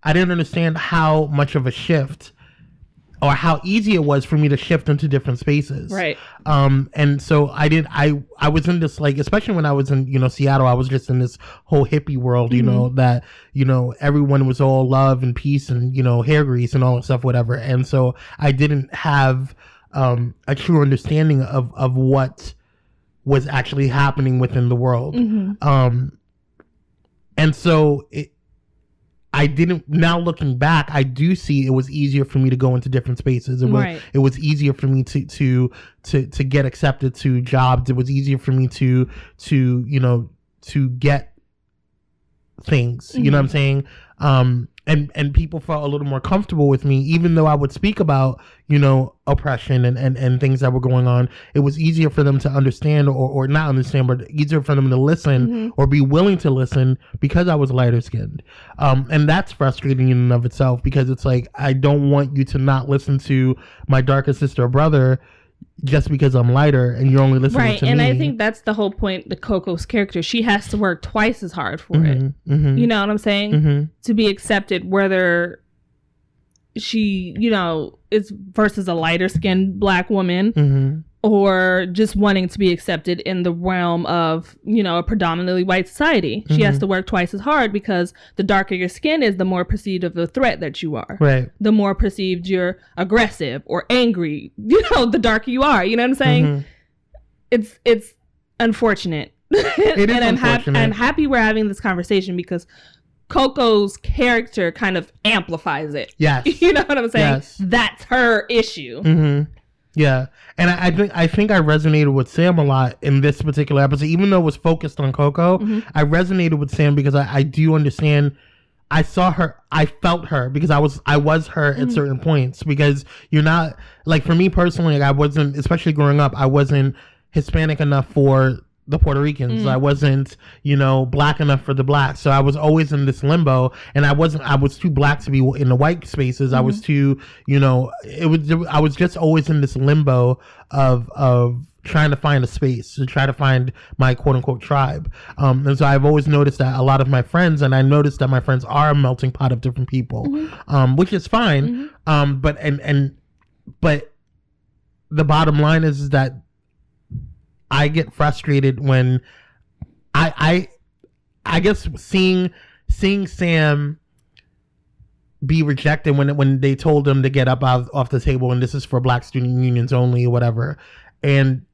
I didn't understand how much of a shift or how easy it was for me to shift into different spaces. Right. And so I was in this, like, especially when I was in, you know, Seattle, I was just in this whole hippie world, you know, that, you know, everyone was all love and peace and, you know, hair grease and all that stuff, whatever. And so I didn't have a true understanding of what was actually happening within the world. And so I didn't, now looking back, I do see it was easier for me to go into different spaces. It was easier for me to get accepted to jobs. It was easier for me to you know, to get things, you know what I'm saying? And people felt a little more comfortable with me, even though I would speak about, you know, oppression and things that were going on. It was easier for them to understand or not understand, but easier for them to listen or be willing to listen because I was lighter skinned. And that's frustrating in and of itself, because it's like, I don't want you to not listen to my darker sister or brother just because I'm lighter and you're only listening to me. Right, and I think that's the whole point. The Coco's character, she has to work twice as hard for it. You know what I'm saying? To be accepted, whether she, you know, is versus a lighter skinned Black woman or just wanting to be accepted in the realm of, you know, a predominantly white society. She has to work twice as hard, because the darker your skin is, the more perceived of the threat that you are. Right. The more perceived you're aggressive or angry, you know, the darker you are. You know what I'm saying? It's unfortunate. It is unfortunate. I'm happy we're having this conversation, because Coco's character kind of amplifies it. Yes. You know what I'm saying? Yes. That's her issue. Yeah, and I think I resonated with Sam a lot in this particular episode, even though it was focused on Coco. I resonated with Sam because I do understand. I saw her, I felt her, because I was her at certain points, because you're not, like, for me personally, like, I wasn't, especially growing up, I wasn't Hispanic enough for the Puerto Ricans. I wasn't, you know, Black enough for the Blacks. So I was always in this limbo, and I was too Black to be in the white spaces. I was too, you know, I was just always in this limbo of trying to find a space, to try to find my quote unquote tribe. And so I've always noticed that a lot of my friends, and I noticed that my friends are a melting pot of different people, which is fine. But the bottom line is that I get frustrated when I guess seeing Sam be rejected when they told him to get up off the table, and this is for Black student unions only or whatever, and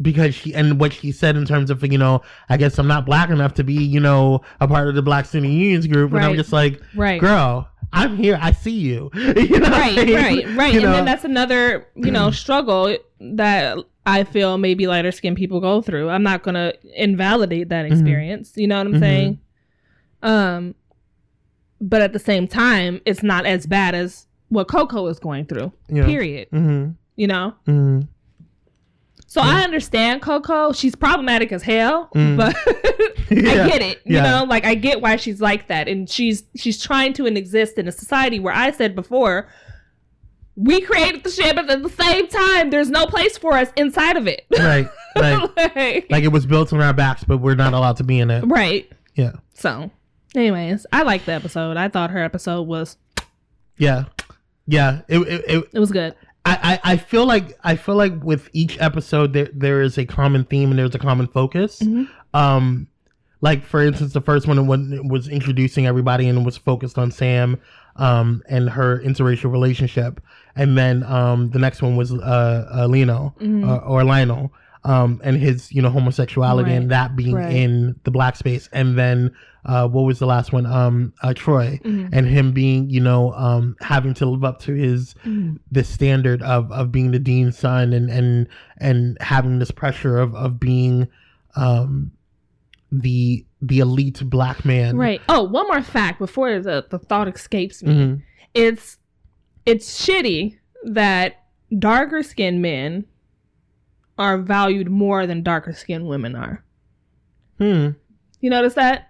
because what she said in terms of, you know, I guess I'm not Black enough to be, you know, a part of the Black student unions group, and I'm just like, girl, I'm here, I see you. You know, right. And then that's another, you know, struggle that I feel maybe lighter skinned people go through. I'm not gonna invalidate that experience. You know what I'm saying? But at the same time, it's not as bad as what Coco is going through. Period. You know. So I understand Coco. She's problematic as hell, but I get it. You know, like, I get why she's like that, and she's trying to exist in a society where, I said before, we created the shit, but at the same time, there's no place for us inside of it. Right. Like it was built on our backs, but we're not allowed to be in it. Right. Yeah. So, anyways, I liked the episode. I thought her episode was. Yeah. It was good. I feel like with each episode there is a common theme and there's a common focus. Like, for instance, the first one was introducing everybody and was focused on Sam and her interracial relationship, and then the next one was Lino or Lionel, and his, you know, homosexuality and that being in the black space. And then what was the last one? Troy and him being, you know, having to live up to his this standard of being the dean's son and having this pressure of being the elite black man. Right. Oh, one more fact before the thought escapes me. It's shitty that darker skinned men are valued more than darker skinned women are. You notice that?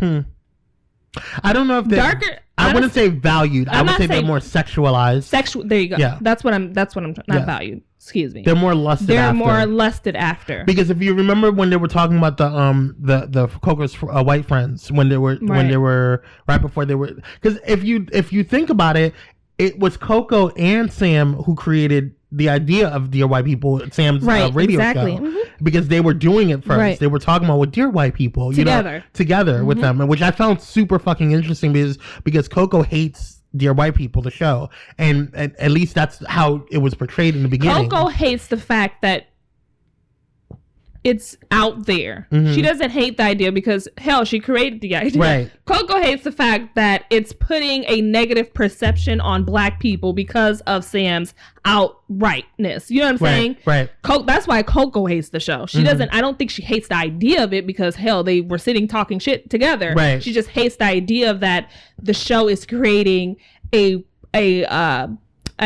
I don't know if they're darker. I wouldn't say valued. I would say they're more sexualized. There you go. Yeah. That's what I'm not valued. Excuse me. They're more lusted after. Because if you remember when they were talking about the Coco's white friends, when they were right before they were, because if you think about it, it was Coco and Sam who created the idea of Dear White People, Sam's radio show, because they were doing it first. Right. They were talking about with Dear White People, together with them, which I found super fucking interesting because Coco hates Dear White People, the show, and at least that's how it was portrayed in the beginning. Coco hates the fact that it's out there. She doesn't hate the idea because, hell, she created the idea. Right. Coco hates the fact that it's putting a negative perception on black people because of Sam's outrightness. You know what I'm saying? Right. That's why Coco hates the show. She doesn't, I don't think she hates the idea of it because, hell, they were sitting talking shit together. Right. She just hates the idea of that the show is creating a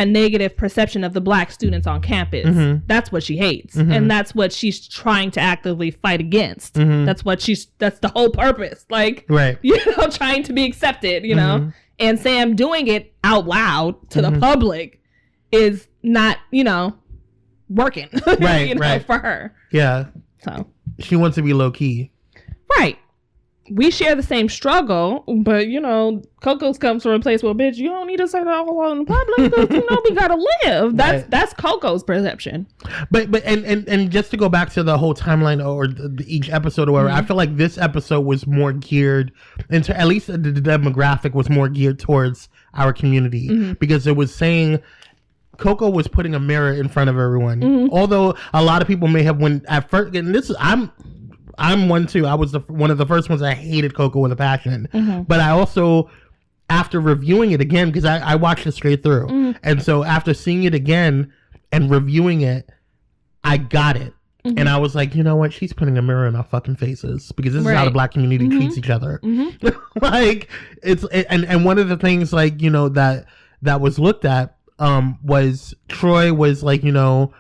negative perception of the black students on campus. That's what she hates. And that's what she's trying to actively fight against. That's the whole purpose. Like, you know, trying to be accepted, you know, and Sam doing it out loud to the public is not, you know, working, you know, for her. Yeah. So she wants to be low key. Right. We share the same struggle, but, you know, Coco's comes from a place where, bitch, you don't need to say that all in public because, you know, we gotta live. That's Coco's perception. But and just to go back to the whole timeline or each episode or whatever, I feel like this episode was more geared into, at least the demographic was more geared towards our community because it was saying Coco was putting a mirror in front of everyone. Although a lot of people may have, when at first, and this is, I'm one too. I was one of the first ones that hated Coco with a passion. But I also, after reviewing it again, because I watched it straight through. And so after seeing it again and reviewing it, I got it. And I was like, you know what? She's putting a mirror in our fucking faces because this is how the black community treats each other. Like, and one of the things, like, you know, that was looked at was Troy was like, you know,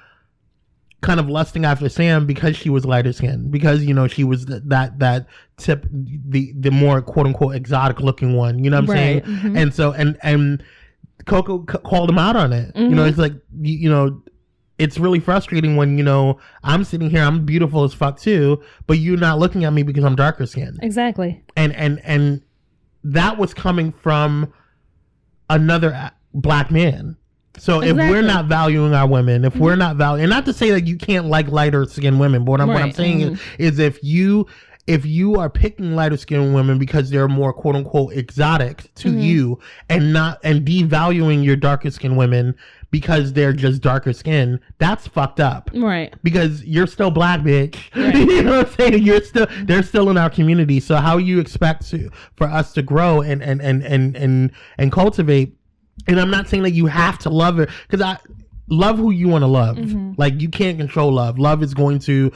kind of lusting after Sam because she was lighter skinned, because, you know, she was that tip, the more quote unquote exotic looking one, you know what I'm saying? And so and Coco called him out on it. You know, it's like, you know, it's really frustrating when, you know, I'm sitting here, I'm beautiful as fuck too, but you're not looking at me because I'm darker skinned. Exactly. And that was coming from another black man. So if we're not valuing our women, if we're not valuing, and not to say that you can't like lighter skinned women, but what I'm saying is if you are picking lighter skinned women because they're more quote unquote exotic to you, and devaluing your darker skinned women because they're just darker skin, that's fucked up. Right. Because you're still black, bitch. Right. You know what I'm saying? They're still in our community. So how you expect for us to grow and cultivate. And I'm not saying that you have to love her, because I love who you want to love. Like, you can't control love. Love is going to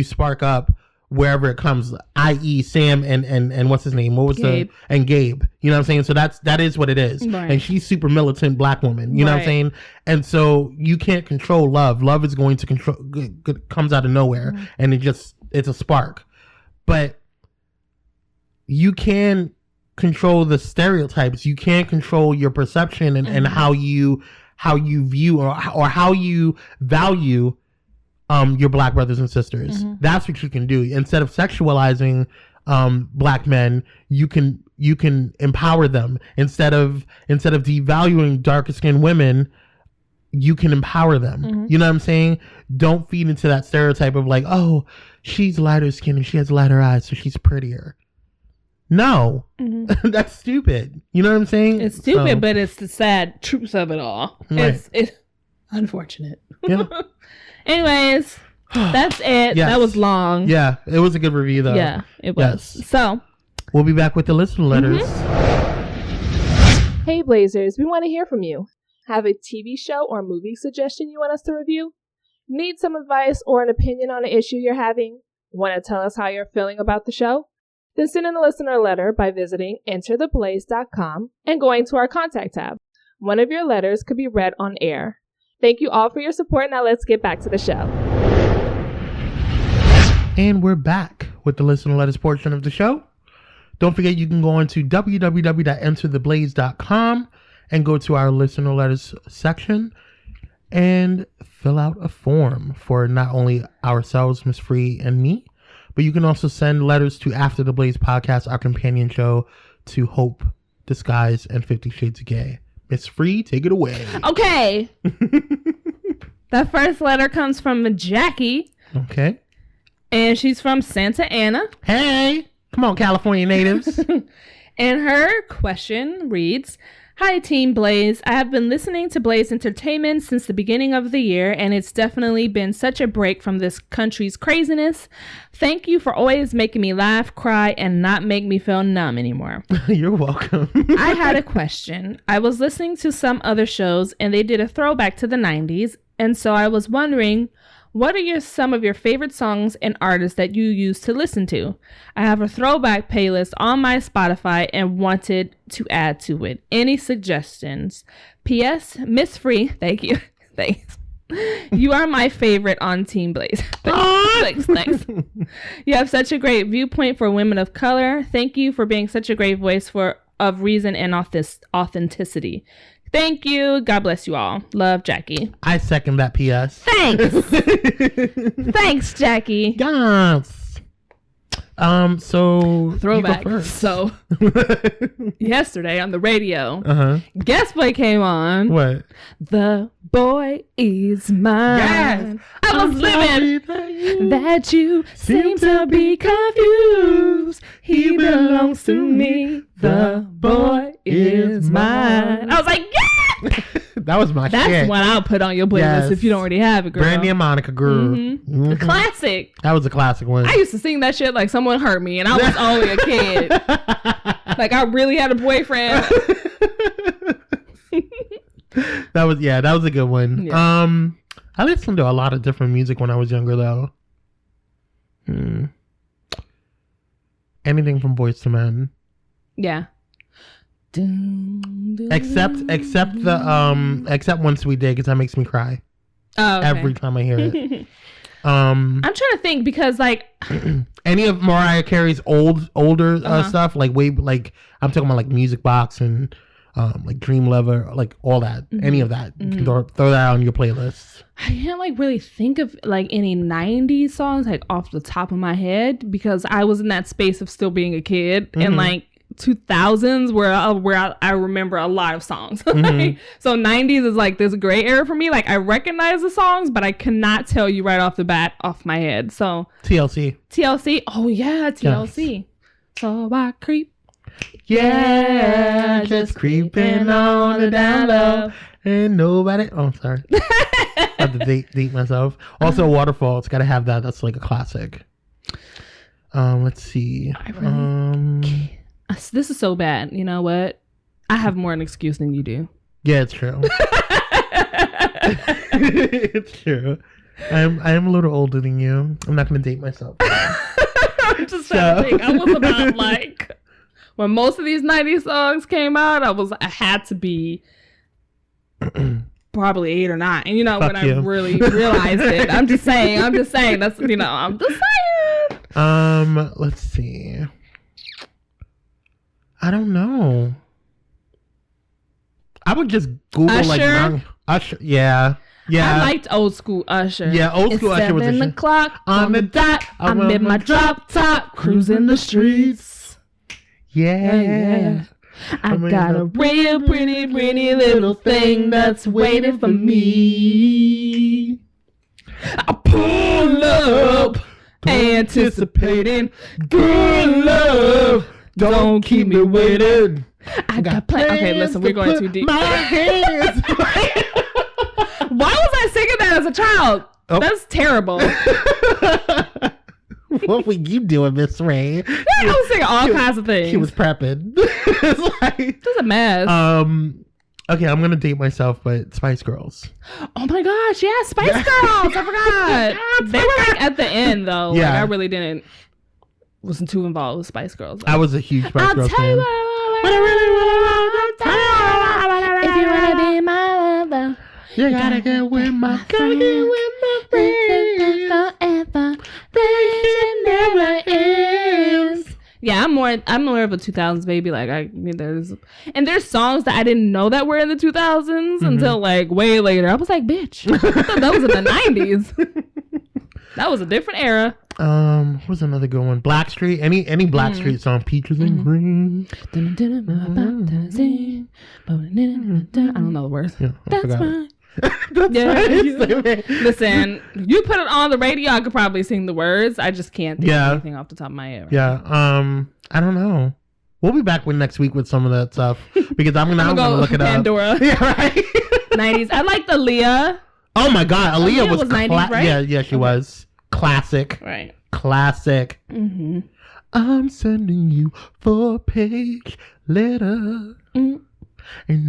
spark up wherever it comes, i.e. Sam and what's his name? What was Gabe. And Gabe. You know what I'm saying? So that is what it is. Right. And she's super militant black woman. You know what I'm saying? And so you can't control love. Love is going to comes out of nowhere, and it's a spark. But you can control the stereotypes. You can't control your perception and how you view or how you value your black brothers and sisters. That's what you can do. Instead of sexualizing black men, you can empower them. Instead of devaluing darker skinned women, you can empower them. You know what I'm saying? Don't feed into that stereotype of like, oh, she's lighter skinned and she has lighter eyes, so she's prettier. No, that's stupid. You know what I'm saying? It's stupid, but it's the sad truth of it all. Right. It's unfortunate. Yeah. Anyways, that's it. Yes. That was long. Yeah, it was a good review, though. Yeah, it was. Yes. So, we'll be back with the listener letters. Hey Blazers, we want to hear from you. Have a TV show or movie suggestion you want us to review? Need some advice or an opinion on an issue you're having? Want to tell us how you're feeling about the show? Then send in a listener letter by visiting entertheblaze.com and going to our contact tab. One of your letters could be read on air. Thank you all for your support. Now let's get back to the show. And we're back with the listener letters portion of the show. Don't forget you can go on to www.entertheblaze.com and go to our listener letters section and fill out a form for not only ourselves, Miss Free and me, but you can also send letters to After the Blaze podcast, our companion show to Hope, Disguise, and 50 Shades of Gay. Miss Free, take it away. Okay. That first letter comes from Jackie. Okay. And she's from Santa Ana. Hey, come on, California natives. And her question reads, Hi, Team Blaze. I have been listening to Blaze Entertainment since the beginning of the year, and it's definitely been such a break from this country's craziness. Thank you for always making me laugh, cry, and not make me feel numb anymore. You're welcome. I had a question. I was listening to some other shows, and they did a throwback to the 90s, and so I was wondering, what are some of your favorite songs and artists that you used to listen to? I have a throwback playlist on my Spotify and wanted to add to it. Any suggestions? P.S. Miss Free, thank you. Thanks. You are my favorite on Team Blaze. Thanks. You have such a great viewpoint for women of color. Thank you for being such a great voice of reason and authenticity. Thank you. God bless you all. Love, Jackie. I second that PS. Thanks. Thanks, Jackie. Yes. So throwback. You go first. So yesterday on the radio, guess what came on? What? The boy is mine. Yes. I was living that you seem to be confused. He belongs to me. The boy is mine. I was like, yeah. That was my shit. That's what I'll put on your playlist if you don't already have it, girl. Brandy and Monica, girl. A classic. That was a classic one. I used to sing that shit like someone hurt me and I was only a kid. Like I really had a boyfriend. That was a good one. Yeah. I listened to a lot of different music when I was younger though. Anything from Boyz II Men. Yeah. Except One Sweet Day, because that makes me cry. Oh, okay. Every time I hear it. I'm trying to think because like any of Mariah Carey's older stuff, like I'm talking about like Music Box and like Dream Lover, like all that, any of that, you can throw that on your playlist. I can't like really think of like any 90s songs like off the top of my head because I was in that space of still being a kid and like 2000s where I remember a lot of songs. So 90s is like this gray area for me. Like I recognize the songs, but I cannot tell you right off the bat off my head. So TLC. Oh yeah, TLC. Yes. So I creep. Yeah, just creeping on the down low. And nobody. Oh, sorry. I have to date myself. Also, Waterfall. It's got to have that. That's like a classic. Let's see. This is so bad. You know what? I have more an excuse than you do. Yeah, it's true. It's true. I am a little older than you. I'm not going to date myself. I'm just trying to think. I was about like when most of these 90s songs came out. I had to be probably 8 or 9. You know, Fuck when you. I really realized it. I'm just saying. That's I'm just saying. Let's see. I don't know. I would just Google Usher? Usher. Yeah. I liked old school Usher. Yeah, old school Usher was 7 o'clock on the dot. I'm in my drop top, cruising the streets. Yeah. I got a real pretty little thing that's waiting for me. I pull up, anticipating good love. Don't keep me waiting. I got plans. Okay, listen, we're going too deep. My hands. Why was I singing that as a child? Oh. That's terrible. What were you doing, Miss Ray? Yeah, I was saying all kinds of things. She was prepping. It's like, it's a mess. Okay, I'm gonna date myself, but Spice Girls. Oh my gosh, yeah, Spice Girls. I forgot. They were like at the end though. Yeah, like, I really wasn't too involved with Spice Girls. I was a huge Spice Girls fan. If you wanna be my lover, you gotta get with my friends forever. There never is. Yeah, I'm more of a 2000s baby. Like there's songs that I didn't know that were in the 2000s until like way later. I was like, bitch, I thought that was in the 90s. That was a different era. What was another good one? Blackstreet. Any Blackstreet song? Peaches and Green. I don't know the words. Yeah, That's fine. Listen, you put it on the radio, I could probably sing the words. I just can't think of anything off the top of my head. Yeah. I don't know. We'll be back next week with some of that stuff because I'm gonna look it Pandora. up. Yeah, right. 90s. I like the Aaliyah. Oh my God, Aaliyah was 90s, right? Yeah, she was classic. Right. Classic. Mm-hmm. I'm sending you 4-page letter, and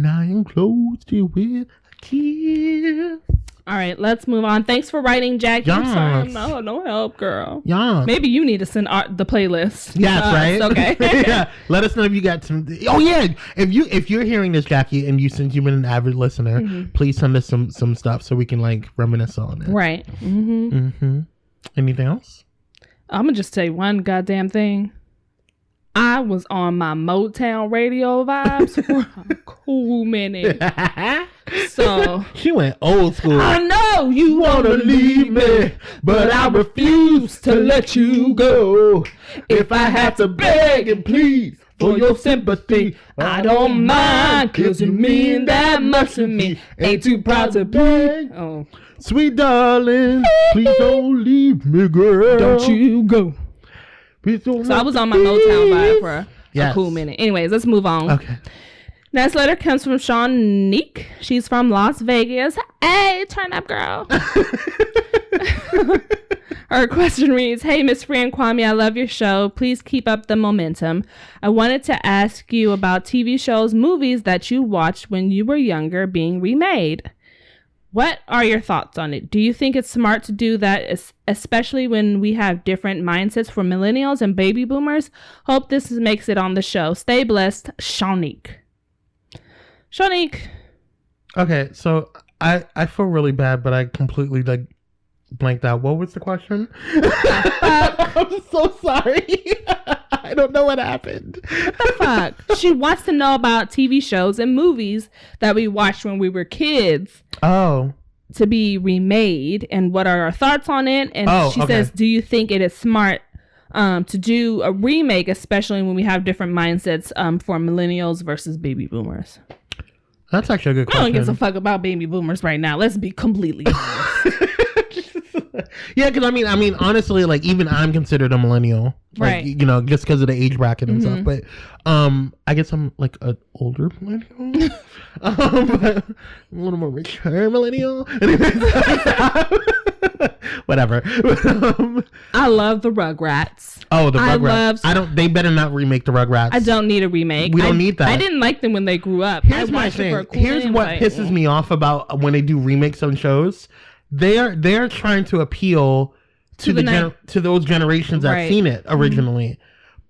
I enclosed you with. Yeah. All right, let's move on. Thanks for writing, Jackie. Yes. I'm sorry, no help, girl. Yeah. Maybe you need to send the playlist. Yes, right. Okay. Yeah. Let us know if you got some. Oh yeah. If you're hearing this, Jackie, and since you've been an avid listener, please send us some stuff so we can like reminisce on it. Right. Anything else? I'm gonna just tell you one goddamn thing. I was on my Motown radio vibes for a cool minute. So she went old school. I know you want to leave me, but I refuse to let you go. If I have to beg and plead for your sympathy, I don't mind, 'cause you mean that much to me. Ain't too proud to beg. Oh, sweet darling, please don't leave me, girl. Don't you go. So I was on my Motown vibe for a cool minute. Anyways, let's move on. Okay. Next letter comes from Shawnique. She's from Las Vegas. Hey, turn up, girl. Her question reads, hey, Miss Free and Kwame, I love your show. Please keep up the momentum. I wanted to ask you about TV shows, movies that you watched when you were younger being remade. What are your thoughts on it? Do you think it's smart to do that, especially when we have different mindsets for millennials and baby boomers? Hope this makes it on the show. Stay blessed, Shawnique. Okay, so I feel really bad, but I completely blanked out. What was the question? I'm so sorry. I don't know what happened. What the fuck? She wants to know about TV shows and movies that we watched when we were kids. Oh. To be remade, and what are our thoughts on it? And she says, do you think it is smart to do a remake, especially when we have different mindsets for millennials versus baby boomers? That's actually a good question. I don't give a fuck about baby boomers right now. Let's be completely honest. Yeah, because I mean, honestly, like even I'm considered a millennial, like, right? You know, just because of the age bracket and stuff. But I guess I'm like an older millennial, a little more mature millennial. Whatever. I love the Rugrats. Oh, the Rugrats! They better not remake the Rugrats. I don't need a remake. We don't need that. I didn't like them when they grew up. Here's my thing. Here's what pisses me off about when they do remakes on shows. They're trying to appeal to those generations that seen it originally,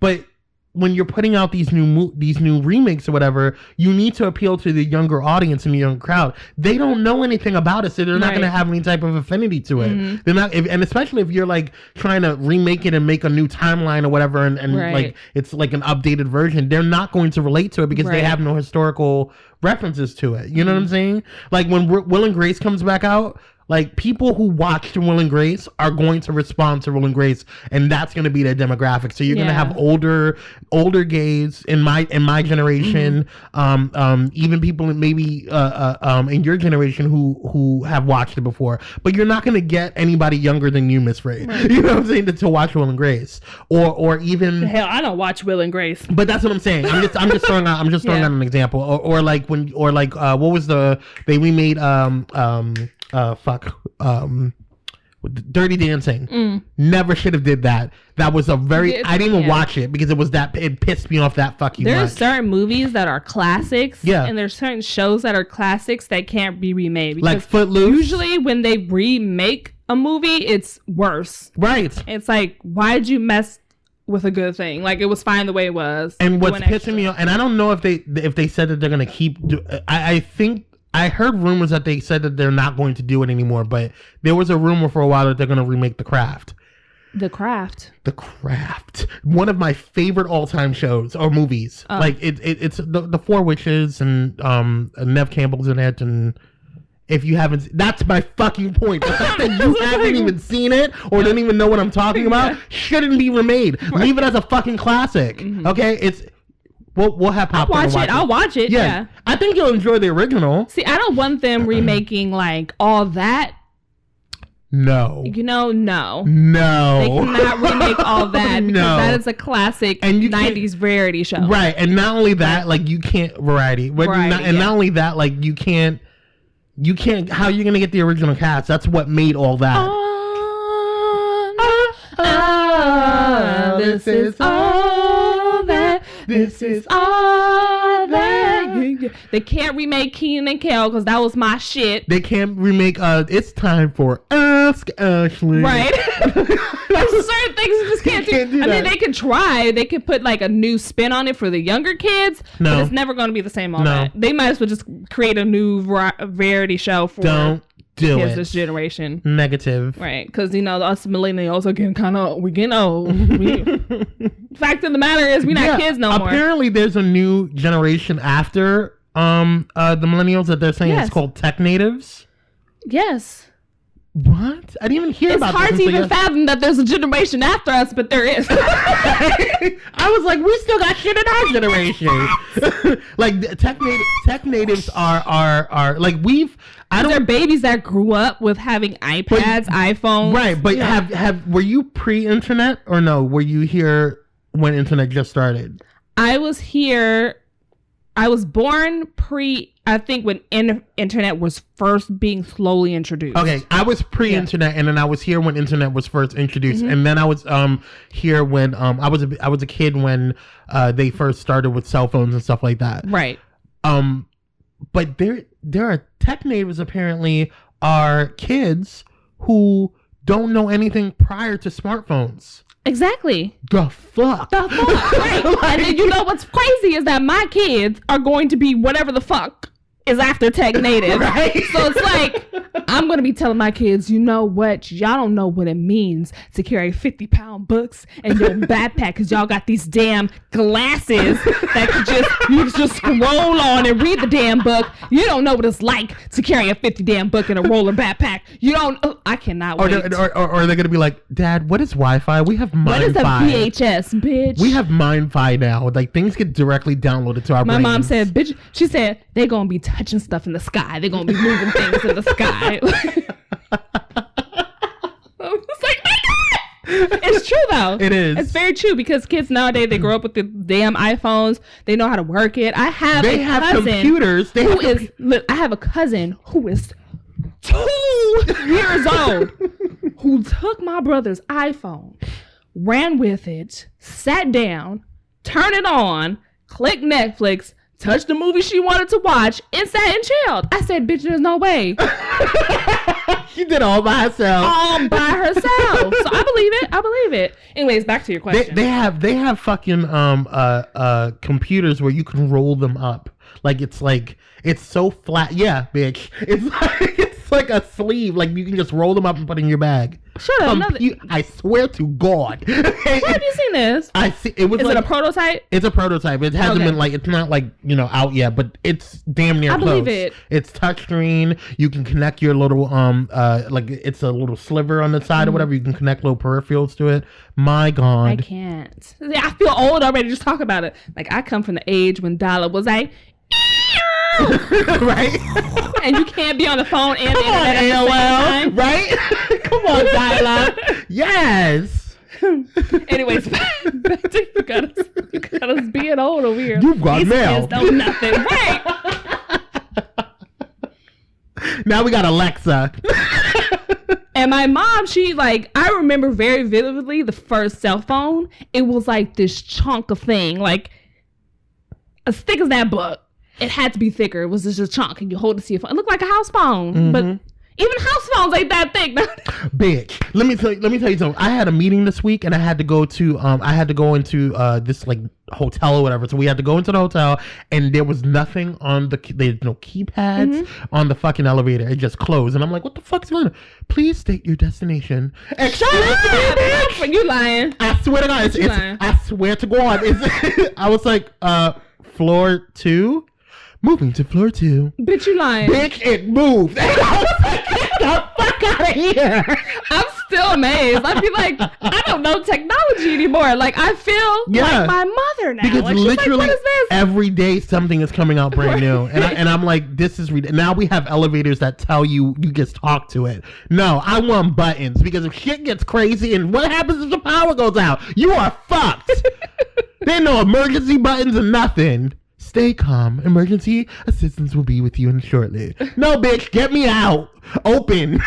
but when you're putting out these new remakes or whatever, you need to appeal to the younger audience and the young crowd. They don't know anything about it, so they're not going to have any type of affinity to it. They're not, and especially if you're like trying to remake it and make a new timeline or whatever, and like it's like an updated version, they're not going to relate to it because they have no historical references to it. You know what I'm saying? Like when Will and Grace comes back out. Like, people who watched Will and Grace are going to respond to Will and Grace, and that's going to be their demographic. So you're going to have older gays in my generation, even people maybe in your generation who have watched it before. But you're not going to get anybody younger than you, Miss Ray. Right. You know what I'm saying? To watch Will and Grace, or even hell, I don't watch Will and Grace. But that's what I'm saying. I'm just throwing out an example, or like what was they remade Dirty Dancing. Never should have did that. That was a very... I didn't even watch it because it pissed me off that fucking much. There's certain movies that are classics. Yeah. And there's certain shows that are classics that can't be remade. Like Footloose? Usually when they remake a movie, it's worse. Right. It's like, why'd you mess with a good thing? Like, it was fine the way it was. And what's pissing me off... And I don't know if they said that they're going to keep... I think... I heard rumors that they said that they're not going to do it anymore, but there was a rumor for a while that they're going to remake The Craft. The Craft. The Craft. One of my favorite all-time shows or movies. Like it's the Four Witches and Nev Campbell's in it, and if you haven't, that's my fucking point. The fact that you haven't even seen it or don't even know what I'm talking about shouldn't be remade. Leave it as a fucking classic. Okay, it's. We'll have popcorn. I'll watch it. Yeah. I think you'll enjoy the original. See, I don't want them remaking like all that. No. No. No. They cannot remake all that because that is a classic and 90s variety show. Right. And not only that, like you can't not only that, like you can't how are you gonna get the original cast? That's what made all that. This is all that. This is all that. They can't remake Keenan and Kel because that was my shit. They can't remake It's Time for Ask Ashley. Right. There's certain things you just can't do. I mean, they could try. They could put like a new spin on it for the younger kids. No. But it's never going to be the same all that. They might as well just create a new variety show for kids this generation. Negative. Right. Because, us millennials are getting we're getting old. Fact of the matter is we're not kids no more. Apparently there's a new generation after the millennials that they're saying it's called tech natives. Yes. What? I didn't even hear about this. It's hard to even fathom that there's a generation after us, but there is. I was like, we still got shit in our generation. Like tech natives are like they're babies that grew up with having iPads, iPhones. Right, but were you pre-internet or no? Were you here when internet just started? I was here. I was born I think when internet was first being slowly introduced. Okay, I was pre-internet, and then I was here when internet was first introduced, and then I was here when I was a kid when they first started with cell phones and stuff like that. Right. But there are tech natives apparently are kids who don't know anything prior to smartphones. Exactly. The fuck? Right. And then you know what's crazy is that my kids are going to be whatever the fuck is after tech native. Right. So it's like, I'm going to be telling my kids, you know what? Y'all don't know what it means to carry 50-pound books in your backpack because y'all got these damn glasses that you just scroll on and read the damn book. You don't know what it's like to carry a 50 damn book in a roller backpack. You don't. I cannot wait. Or are they going to be like, Dad, what is Wi-Fi? We have MindFi. What is a VHS, bitch? We have MindFi now. Like, things get directly downloaded to our brains. My mom said, bitch, she said, they're going to be touching stuff in the sky. They're going to be moving things in the sky. It's like, my God! It's true though. It is. It's very true because kids nowadays, they grow up with the damn iPhones. They know how to work it. I have computers. I have a cousin who is 2 years old who took my brother's iPhone, ran with it, sat down, turned it on, clicked Netflix, touched the movie she wanted to watch, and sat and chilled. I said, bitch, there's no way. She did all by herself. All by herself. So I believe it. Anyways, back to your question. They have fucking computers where you can roll them up. It's so flat. Yeah, bitch. It's like a sleeve. Like you can just roll them up and put in your bag. Shut up. I swear to God. Where have you seen this? Is it a prototype? It's a prototype. It hasn't been it's not out yet, but it's damn near close. I believe it. It's touchscreen. You can connect your little it's a little sliver on the side or whatever. You can connect little peripherals to it. My God. I can't. I feel old already just talk about it. Like I come from the age when dial-up was like right? And you can't be on the phone and Come on, AOL, right? Come on, dial-up. Yes. Anyways, back to you got us being old over here. You've got mail. Kids know nothing, right? Now we got Alexa. And my mom, she like, I remember very vividly the first cell phone. It was like this chunk of thing, like as thick as that book. It had to be thicker. It was just a chunk, and you hold it to your phone. It looked like a house phone, but even house phones ain't that thick. Bitch, let me tell you something. I had a meeting this week, and I had to go into this like hotel or whatever. So we had to go into the hotel, and there was nothing on there's no keypads on the fucking elevator. It just closed, and I'm like, what the fuck is going on? Please state your destination. Shut up, bitch. You lying? I swear to God, I swear to God, I was like, floor 2. Moving to floor 2. Bitch, you lying. Bitch, it moved. Get the fuck out of here. I'm still amazed. I feel like I don't know technology anymore. Like, I feel like my mother now. Because like, literally like, what is this? every day something is coming out brand new. And I'm like, this is now we have elevators that tell you just talk to it. No, I want buttons, because if shit gets crazy, and what happens if the power goes out? You are fucked. There are no emergency buttons and nothing. Stay calm. Emergency assistance will be with you shortly. No, bitch, get me out. Open.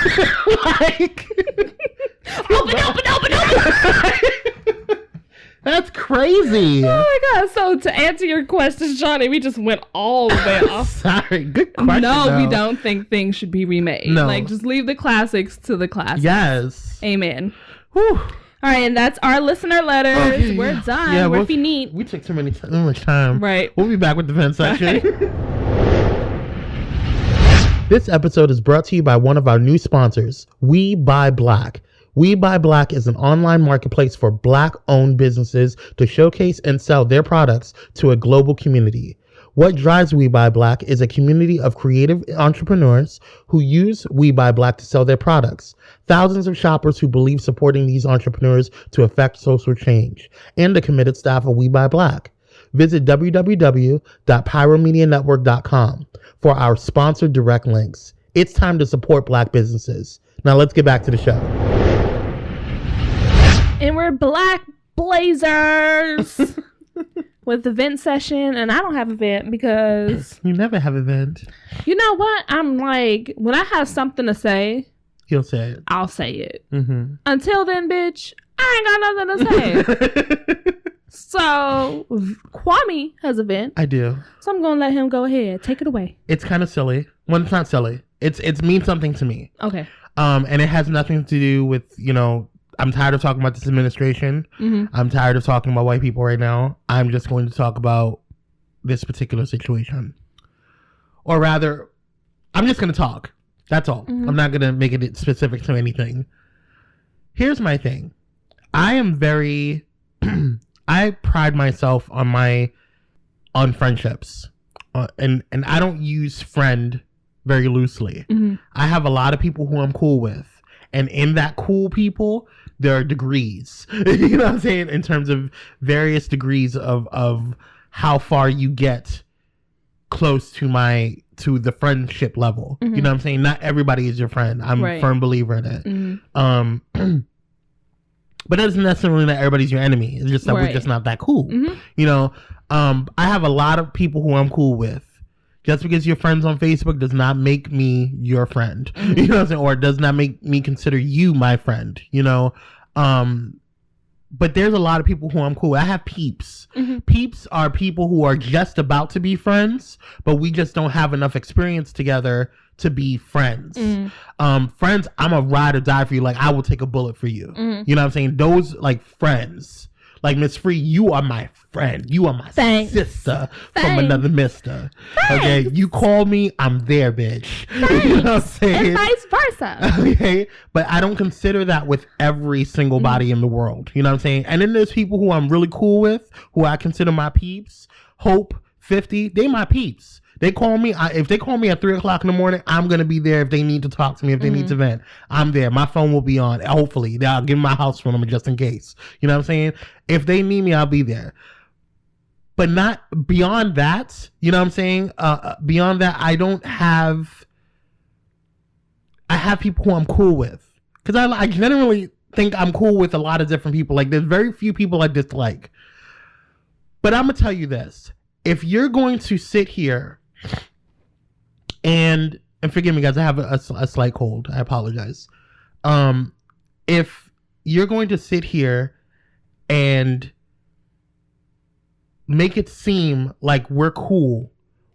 Like, open. That's crazy. Oh my God. So to answer your question, Johnny, we just went all the way off. Sorry. Good question. No, we don't think things should be remade. No. Like, just leave the classics to the classics. Yes. Amen. Whew. All right, and that's our listener letters. Okay, We're done. Yeah, we're finite. We took too much time. Right. We'll be back with the vent section. This episode is brought to you by one of our new sponsors, We Buy Black. We Buy Black is an online marketplace for Black-owned businesses to showcase and sell their products to a global community. What drives We Buy Black is a community of creative entrepreneurs who use We Buy Black to sell their products. Thousands of shoppers who believe supporting these entrepreneurs to affect social change, and the committed staff of We Buy Black. Visit www.pyromedianetwork.com for our sponsored direct links. It's time to support Black businesses. Now let's get back to the show. And we're Black Blazers. With the vent session, and I don't have a vent because... You never have a vent. You know what? I'm like, when I have something to say... You'll say it. I'll say it. Mm-hmm. Until then, bitch, I ain't got nothing to say. So, Kwame has a vent. I do. So I'm going to let him go ahead. Take it away. It's kind of silly. Well, it's not silly. It's means something to me. Okay. And it has nothing to do with, I'm tired of talking about this administration. Mm-hmm. I'm tired of talking about white people right now. I'm just going to talk about this particular situation. Or rather, I'm just going to talk. That's all. Mm-hmm. I'm not going to make it specific to anything. Here's my thing. I am very... I pride myself on friendships. And I don't use friend very loosely. Mm-hmm. I have a lot of people who I'm cool with. And in that cool people... there are degrees, you know what I'm saying? In terms of various degrees of how far you get close to the friendship level. Mm-hmm. You know what I'm saying? Not everybody is your friend. I'm a firm believer in it. Mm-hmm. But that doesn't necessarily mean that everybody's your enemy. It's just that we're just not that cool. Mm-hmm. I have a lot of people who I'm cool with. Just because you're friends on Facebook does not make me your friend, mm-hmm. You know what I'm saying? Or it does not make me consider you my friend, But there's a lot of people who I'm cool with. I have peeps. Mm-hmm. Peeps are people who are just about to be friends, but we just don't have enough experience together to be friends. Mm-hmm. Friends, I'm a ride or die for you. Like, I will take a bullet for you. Mm-hmm. You know what I'm saying? Those, like, friends. Like, Miss Free, you are my friend. You are my sister from another mister. Okay? You call me, I'm there, bitch. You know what I'm saying? And vice versa. Okay? But I don't consider that with every single body in the world. You know what I'm saying? And then there's people who I'm really cool with, who I consider my peeps. Hope, 50, they my peeps. They call me. If they call me at 3:00 in the morning, I'm gonna be there. If they need to talk to me, if they need to vent, I'm there. My phone will be on. Hopefully, I'll give my house phone number just in case. You know what I'm saying? If they need me, I'll be there. But not beyond that. You know what I'm saying? Beyond that, I have people who I'm cool with, because I generally think I'm cool with a lot of different people. Like, there's very few people I dislike. But I'm gonna tell you this: if you're going to sit here and forgive me, guys, I have a slight cold. I apologize. if you're going to sit here and make it seem like we're cool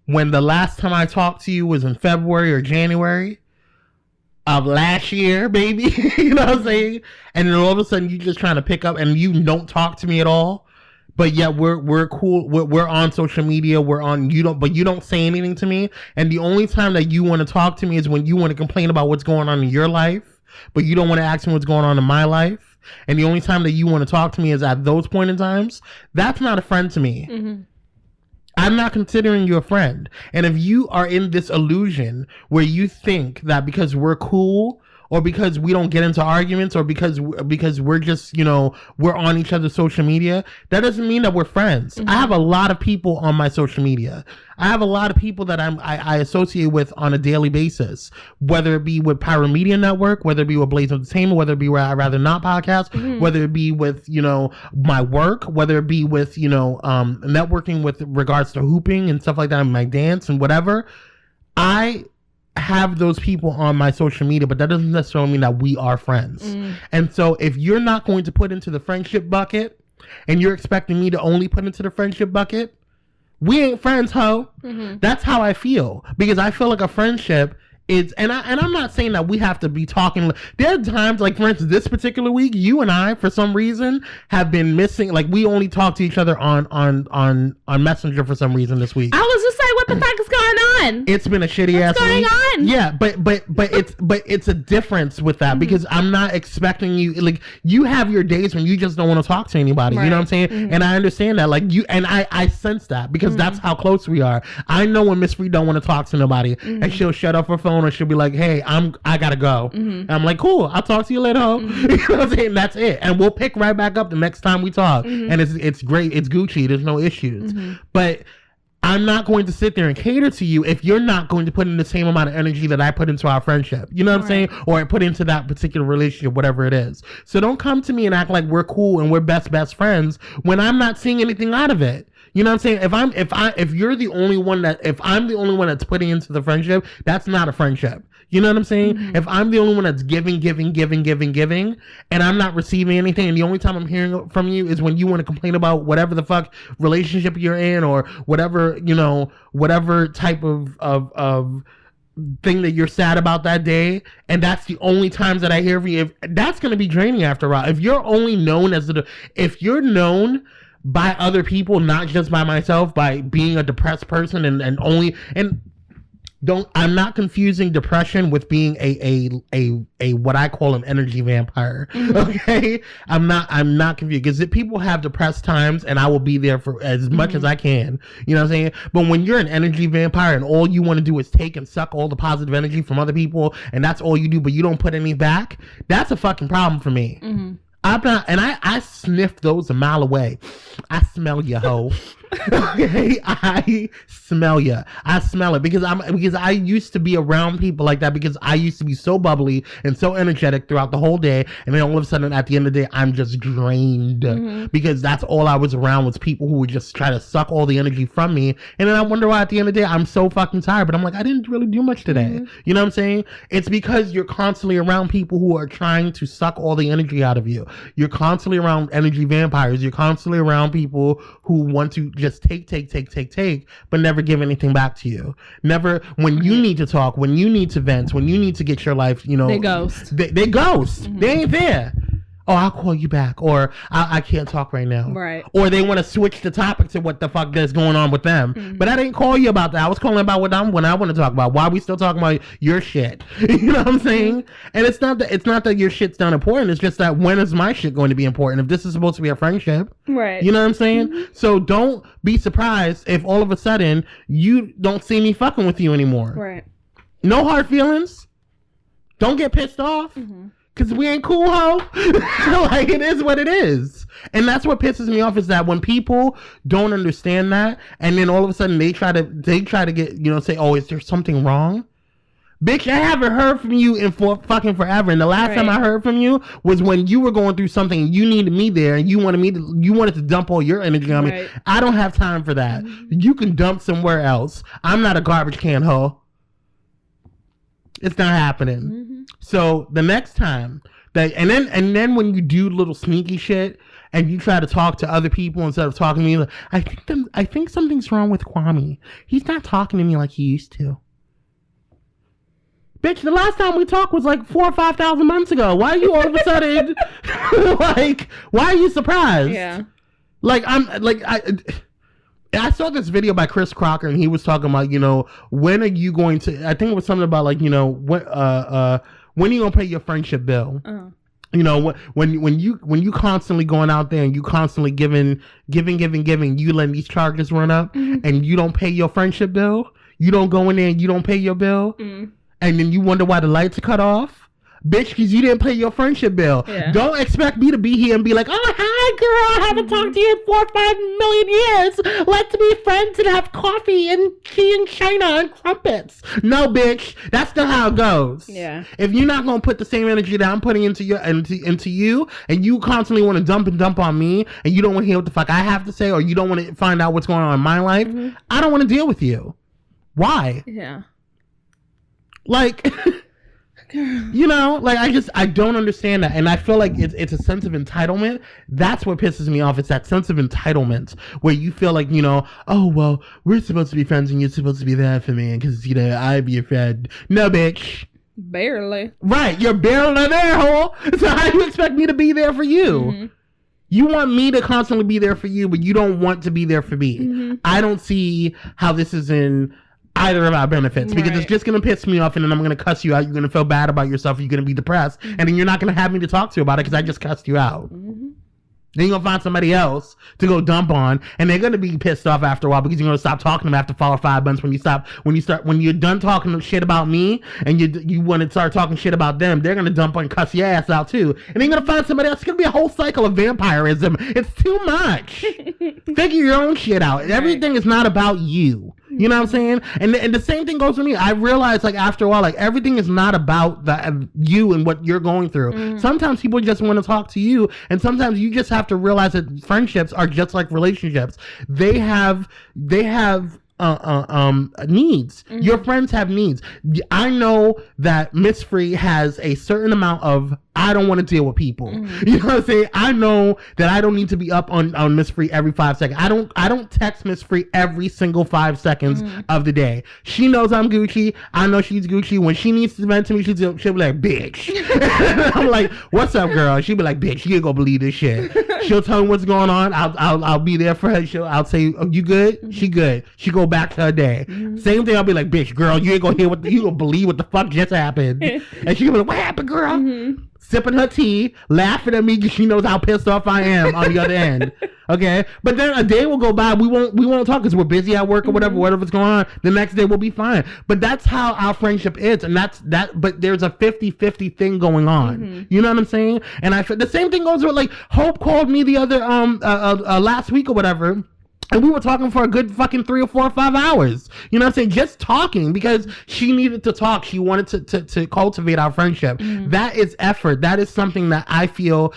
when the last time I talked to you was in February or January of last year, baby, you know what I'm saying? And then all of a sudden you just trying to pick up and you don't talk to me at all, but yet we're cool. We're on social media. But you don't say anything to me. And the only time that you want to talk to me is when you want to complain about what's going on in your life, but you don't want to ask me what's going on in my life. And the only time that you want to talk to me is at those point in times. That's not a friend to me. Mm-hmm. I'm not considering you a friend. And if you are in this illusion where you think that because we're cool or because we don't get into arguments or because we're just, we're on each other's social media, that doesn't mean that we're friends. Mm-hmm. I have a lot of people on my social media. I have a lot of people that I associate with on a daily basis, whether it be with Pyro Media Network, whether it be with Blaze Entertainment, whether it be where I Rather Not podcast, mm-hmm. whether it be with, my work, whether it be with, networking with regards to hooping and stuff like that, my dance and whatever. I have those people on my social media, but that doesn't necessarily mean that we are friends. Mm. And so if you're not going to put into the friendship bucket and you're expecting me to only put into the friendship bucket, we ain't friends, ho. Mm-hmm. That's how I feel, because I feel like a friendship is, and I'm not saying that we have to be talking. There are times, like for instance, this particular week, you and I, for some reason, have been missing. Like we only talk to each other on Messenger for some reason this week. I was just saying, what the fuck is going on? It's been a shitty ass week. What's going on? Yeah, but it's a difference with that, mm-hmm. because I'm not expecting you. Like you have your days when you just don't want to talk to anybody. Right. You know what I'm saying? Mm-hmm. And I understand that. Like you and I sense that because mm-hmm. that's how close we are. I know when Miss Free don't want to talk to nobody, mm-hmm. and she'll shut up her phone. Or she'll be like, hey, I gotta go. Mm-hmm. And I'm like, cool, I'll talk to you later. Mm-hmm. You know what I'm saying? That's it. And we'll pick right back up the next time we talk. Mm-hmm. And it's great. It's Gucci. There's no issues. Mm-hmm. But I'm not going to sit there and cater to you if you're not going to put in the same amount of energy that I put into our friendship. You know what I'm saying? Or I put into that particular relationship, whatever it is. So don't come to me and act like we're cool and we're best friends when I'm not seeing anything out of it. You know what I'm saying? If you're the only one if I'm the only one that's putting into the friendship, that's not a friendship. You know what I'm saying? Mm-hmm. If I'm the only one that's giving, and I'm not receiving anything, and the only time I'm hearing from you is when you want to complain about whatever the fuck relationship you're in or whatever, whatever type of thing that you're sad about that day, and that's the only times that I hear from you, that's going to be draining after a while. If you're only known if you're known by other people, not just by myself, by being a depressed person I'm not confusing depression with being a what I call an energy vampire. Mm-hmm. Okay? I'm not confused, because people have depressed times and I will be there for as much as I can. You know what I'm saying? But when you're an energy vampire and all you want to do is take and suck all the positive energy from other people, and that's all you do, but you don't put any back, that's a fucking problem for me. Mm-hmm. I'm not, and I sniff those a mile away. I smell you, hoe. Okay, I smell you. I smell it because I used to be around people like that, because I used to be so bubbly and so energetic throughout the whole day, and then all of a sudden at the end of the day I'm just drained, mm-hmm. because that's all I was around was people who would just try to suck all the energy from me, and then I wonder why at the end of the day I'm so fucking tired, but I'm like, I didn't really do much today. Mm-hmm. You know what I'm saying? It's because you're constantly around people who are trying to suck all the energy out of you. You're constantly around energy vampires. You're constantly around people who want to just take, but never give anything back to you. Never, when you need to talk, when you need to vent, when you need to get your life, they ghost. They ghost. Mm-hmm. They ain't there. Oh, I'll call you back, or I can't talk right now. Right. Or they want to switch the topic to what the fuck is going on with them. Mm-hmm. But I didn't call you about that. I was calling about what I want to talk about. Why are we still talking about your shit? You know what I'm saying? And it's not that your shit's not important. It's just that, when is my shit going to be important if this is supposed to be a friendship? Right. You know what I'm saying? Mm-hmm. So don't be surprised if all of a sudden you don't see me fucking with you anymore. Right. No hard feelings. Don't get pissed off. Mm-hmm. Because we ain't cool, ho. Like, it is what it is. And that's what pisses me off, is that when people don't understand that, and then all of a sudden they try to get, say, oh, is there something wrong? Bitch, I haven't heard from you in fucking forever. And the last time I heard from you was when you were going through something and you needed me there, and you wanted to dump all your energy on me. I don't have time for that. Mm-hmm. You can dump somewhere else. I'm not a garbage can, ho. It's not happening. Mm-hmm. So the next time and then when you do little sneaky shit and you try to talk to other people instead of talking to me, like, I think something's wrong with Kwame. He's not talking to me like he used to. Bitch, the last time we talked was like 4,000 or 5,000 months ago. Why are you all of a sudden like? Why are you surprised? Yeah. Like I saw this video by Chris Crocker and he was talking about, you know, when are you going to? I think it was something about like, you know, when are you gonna pay your friendship bill? Uh-huh. You know, when you constantly going out there and you constantly giving, you letting these charges run up, mm-hmm. and you don't pay your friendship bill. You don't go in there and you don't pay your bill. Mm-hmm. And then you wonder why the lights are cut off? Bitch, because you didn't pay your friendship bill. Yeah. Don't expect me to be here and be like, oh, hi, girl. I haven't talked to you in 4 or 5 million years. Let's be friends and have coffee and tea and china and crumpets. No, bitch. That's not how it goes. Yeah. If you're not going to put the same energy that I'm putting into you and you constantly want to dump on me and you don't want to hear what the fuck I have to say or you don't want to find out what's going on in my life, mm-hmm. I don't want to deal with you. Why? Yeah. Like, you know, like I don't understand that. And I feel like it's a sense of entitlement. That's what pisses me off. It's that sense of entitlement where you feel like, you know, oh, well, we're supposed to be friends and you're supposed to be there for me because, you know, I'm your friend. No, bitch. Barely. Right. You're barely there, ho. So how do you expect me to be there for you? Mm-hmm. You want me to constantly be there for you, but you don't want to be there for me. Mm-hmm. I don't see how this is in either of our benefits, because it's just going to piss me off and then I'm going to cuss you out. You're going to feel bad about yourself. You're going to be depressed, mm-hmm. and then you're not going to have me to talk to about it because I just cussed you out. Mm-hmm. Then you're going to find somebody else to go dump on, and they're going to be pissed off after a while because you're going to stop talking to them after 4 or 5 months. When you're done talking shit about me and you want to start talking shit about them, they're going to dump on and cuss your ass out too. And then you're going to find somebody else. It's going to be a whole cycle of vampirism. It's too much. Figure your own shit out. Right. Everything is not about you. You know what I'm saying? And the same thing goes for me. I realized, like, after a while, like, everything is not about you and what you're going through. Mm-hmm. Sometimes people just want to talk to you, and sometimes you just have to realize that friendships are just like relationships. They have needs. Mm-hmm. Your friends have needs. I know that Miss Free has a certain amount of I don't want to deal with people. Mm-hmm. You know what I'm saying? I know that I don't need to be up on Miss Free every 5 seconds. I don't text Miss Free every single 5 seconds mm-hmm. of the day. She knows I'm Gucci. I know she's Gucci. When she needs to vent to me, she'll be like, bitch. I'm like, what's up, girl? She'll be like, bitch, you ain't gonna believe this shit. She'll tell me what's going on. I'll be there for her. I'll say, oh, you good? Mm-hmm. She good. She go back to her day. Mm-hmm. Same thing. I'll be like, bitch, girl, you ain't gonna hear you gonna believe what the fuck just happened. And she'll be like, what happened, girl? Mm-hmm. Sipping her tea, laughing at me because she knows how pissed off I am on the other end. Okay, but then a day will go by. We won't talk because we're busy at work or whatever's going on. The next day we'll be fine. But that's how our friendship is, and that's that. But there's a 50-50 thing going on. Mm-hmm. You know what I'm saying? And the same thing goes with, like, Hope called me the other last week or whatever. And we were talking for a good fucking 3 or 4 or 5 hours. You know what I'm saying? Just talking because she needed to talk. She wanted to cultivate our friendship. Mm-hmm. That is effort. That is something that I feel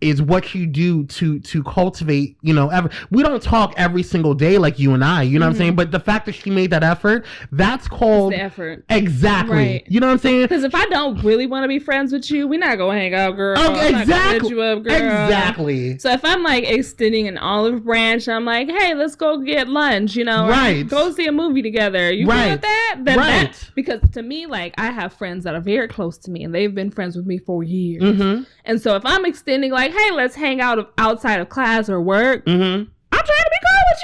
is what you do to cultivate, you know, we don't talk every single day like you and I, you know mm-hmm. what I'm saying? But the fact that she made that effort, that's called it's the effort. Exactly. Right. You know what I'm saying? Because if I don't really want to be friends with you, we're not going to hang out, girl. Oh, exactly. I'm not gonna hit you up, girl. Exactly. So if I'm like extending an olive branch, I'm like, hey, let's go get lunch, you know, right? Go see a movie together. You right. good with that? Then right. Because to me, like, I have friends that are very close to me and they've been friends with me for years. Mm-hmm. And so if I'm extending, like, hey, let's hang out outside of class or work, mm-hmm. I'm trying to be cool with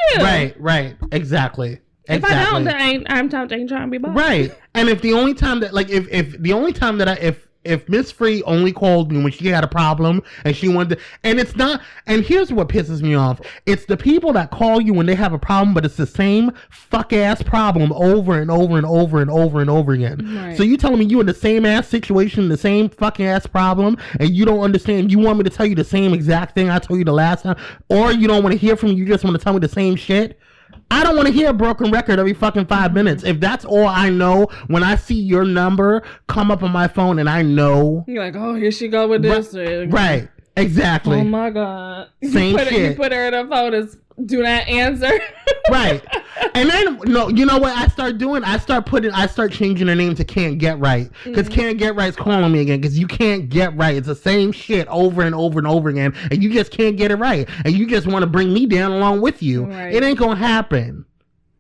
you. Right. Exactly. If I don't, then I'm trying to be bothered. Right. And if the only time that, like, if Miss Free only called me when she had a problem and she wanted to, and it's not, and here's what pisses me off. It's the people that call you when they have a problem, but it's the same fuck ass problem over and over and over and over and over again. Right. So you telling me you in the same ass situation, the same fucking ass problem, and you don't understand. You want me to tell you the same exact thing I told you the last time, or you don't want to hear from me. You just want to tell me the same shit. I don't want to hear a broken record every fucking 5 minutes. If that's all I know, when I see your number come up on my phone and I know. You're like, oh, here she go with this. Right. Exactly. Oh my God. Same shit. You put her in her phone as do not answer. Right. And then, no, you know what I start doing? I start changing her name to Can't Get Right. Because Can't Get Right's calling me again. Because you can't get right. It's the same shit over and over and over again. And you just can't get it right. And you just want to bring me down along with you. Right. It ain't going to happen.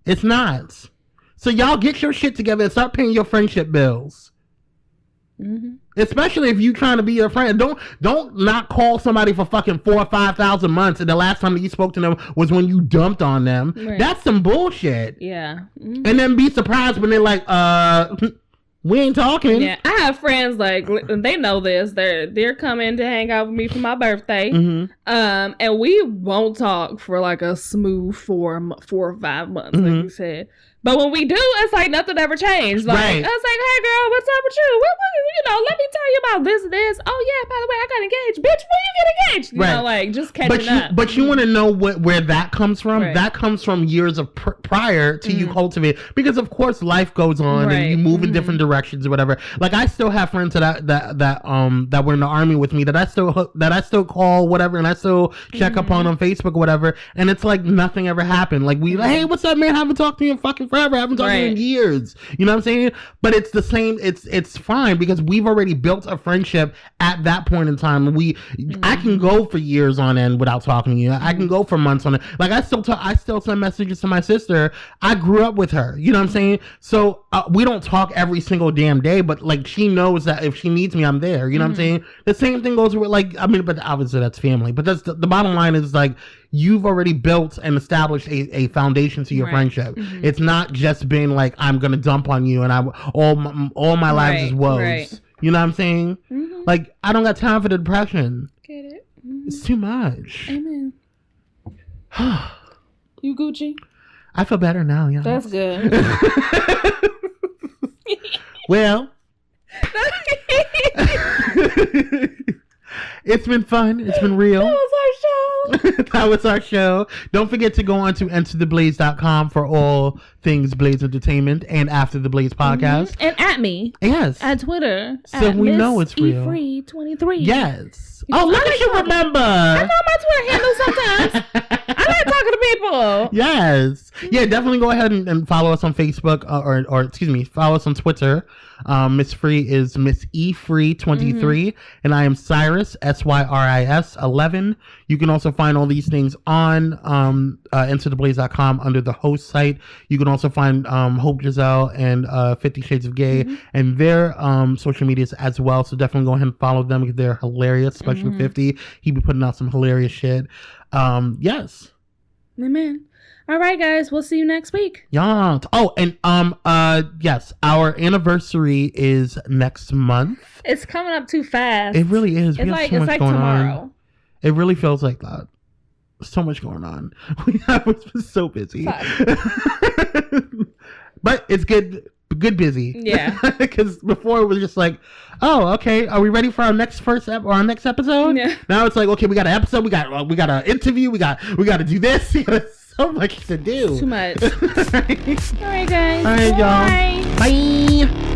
It's not. So y'all get your shit together and start paying your friendship bills. Mm-hmm. Especially if you trying to be your friend. Don't not call somebody for fucking 4,000 or 5,000 months and the last time that you spoke to them was when you dumped on them. Right. That's some bullshit. Yeah. Mm-hmm. And then be surprised when they're like, we ain't talking. Yeah, I have friends like they know this. They're coming to hang out with me for my birthday. Mm-hmm. And we won't talk for like a smooth 4 or 5 months, like you said. But when we do, it's like nothing ever changed. Like, right. I was like, hey, girl, what's up with you? Let me tell you about this. Oh, yeah, by the way, I got engaged. Bitch, when you get engaged? You know, like, just catching up. But you want to know where that comes from? Right. That comes from years of prior to you cultivate. Because, of course, life goes on and you move in different directions or whatever. Like, I still have friends that were in the army with me that I still call, whatever, and I still check up on Facebook or whatever. And it's like nothing ever happened. Like, hey, what's up, man? Haven't talked to you in fucking forever. I haven't talked to you in years. You know what I'm saying? But it's the same. It's fine because we've already built a friendship at that point in time. I can go for years on end without talking to you. I can go for months on it. Like I still send messages to my sister. I grew up with her. You know what I'm saying? So we don't talk every single damn day, but like she knows that if she needs me, I'm there. You know what I'm saying? The same thing goes with but obviously that's family. But that's the bottom line is like, you've already built and established a foundation to your friendship. Mm-hmm. It's not just been like, I'm going to dump on you and all my lives is woes. Right. You know what I'm saying? Mm-hmm. Like, I don't got time for the depression. Get it? Mm-hmm. It's too much. Amen. You Gucci? I feel better now, yeah. That's good. Well. It's been fun. It's been real. That was our show. Don't forget to go on to entertheblaze.com for all things Blaze Entertainment and After the Blaze podcast. And at me. Yes. At Twitter. So at we know it's real. Free23. Yes. Look at you remember. I know my Twitter handle sometimes. I like talking to people. Yes. Yeah, definitely go ahead and follow us on Facebook or excuse me, follow us on Twitter. Miss Free is Miss E Free 23 and I am Cyrus SYRIS 11. You can also find all these things on entertheblaze.com under the host site. You can also find Hope Giselle and 50 Shades of Gay and their social medias as well. So definitely go ahead and follow them because they're hilarious, especially 50. He be putting out some hilarious shit. Yes. Amen. All right, guys. We'll see you next week. Yeah. Oh, and yes, our anniversary is next month. It's coming up too fast. It really is. It's like tomorrow. On. It really feels like that. So much going on. We was so busy. But it's good busy. Yeah. Because before it was just like, oh, okay, are we ready for our next episode? Yeah. Now it's like, okay, we got an episode, we got an interview, we got to do this. So much to do. Too much. All right, guys. All right, y'all. Bye.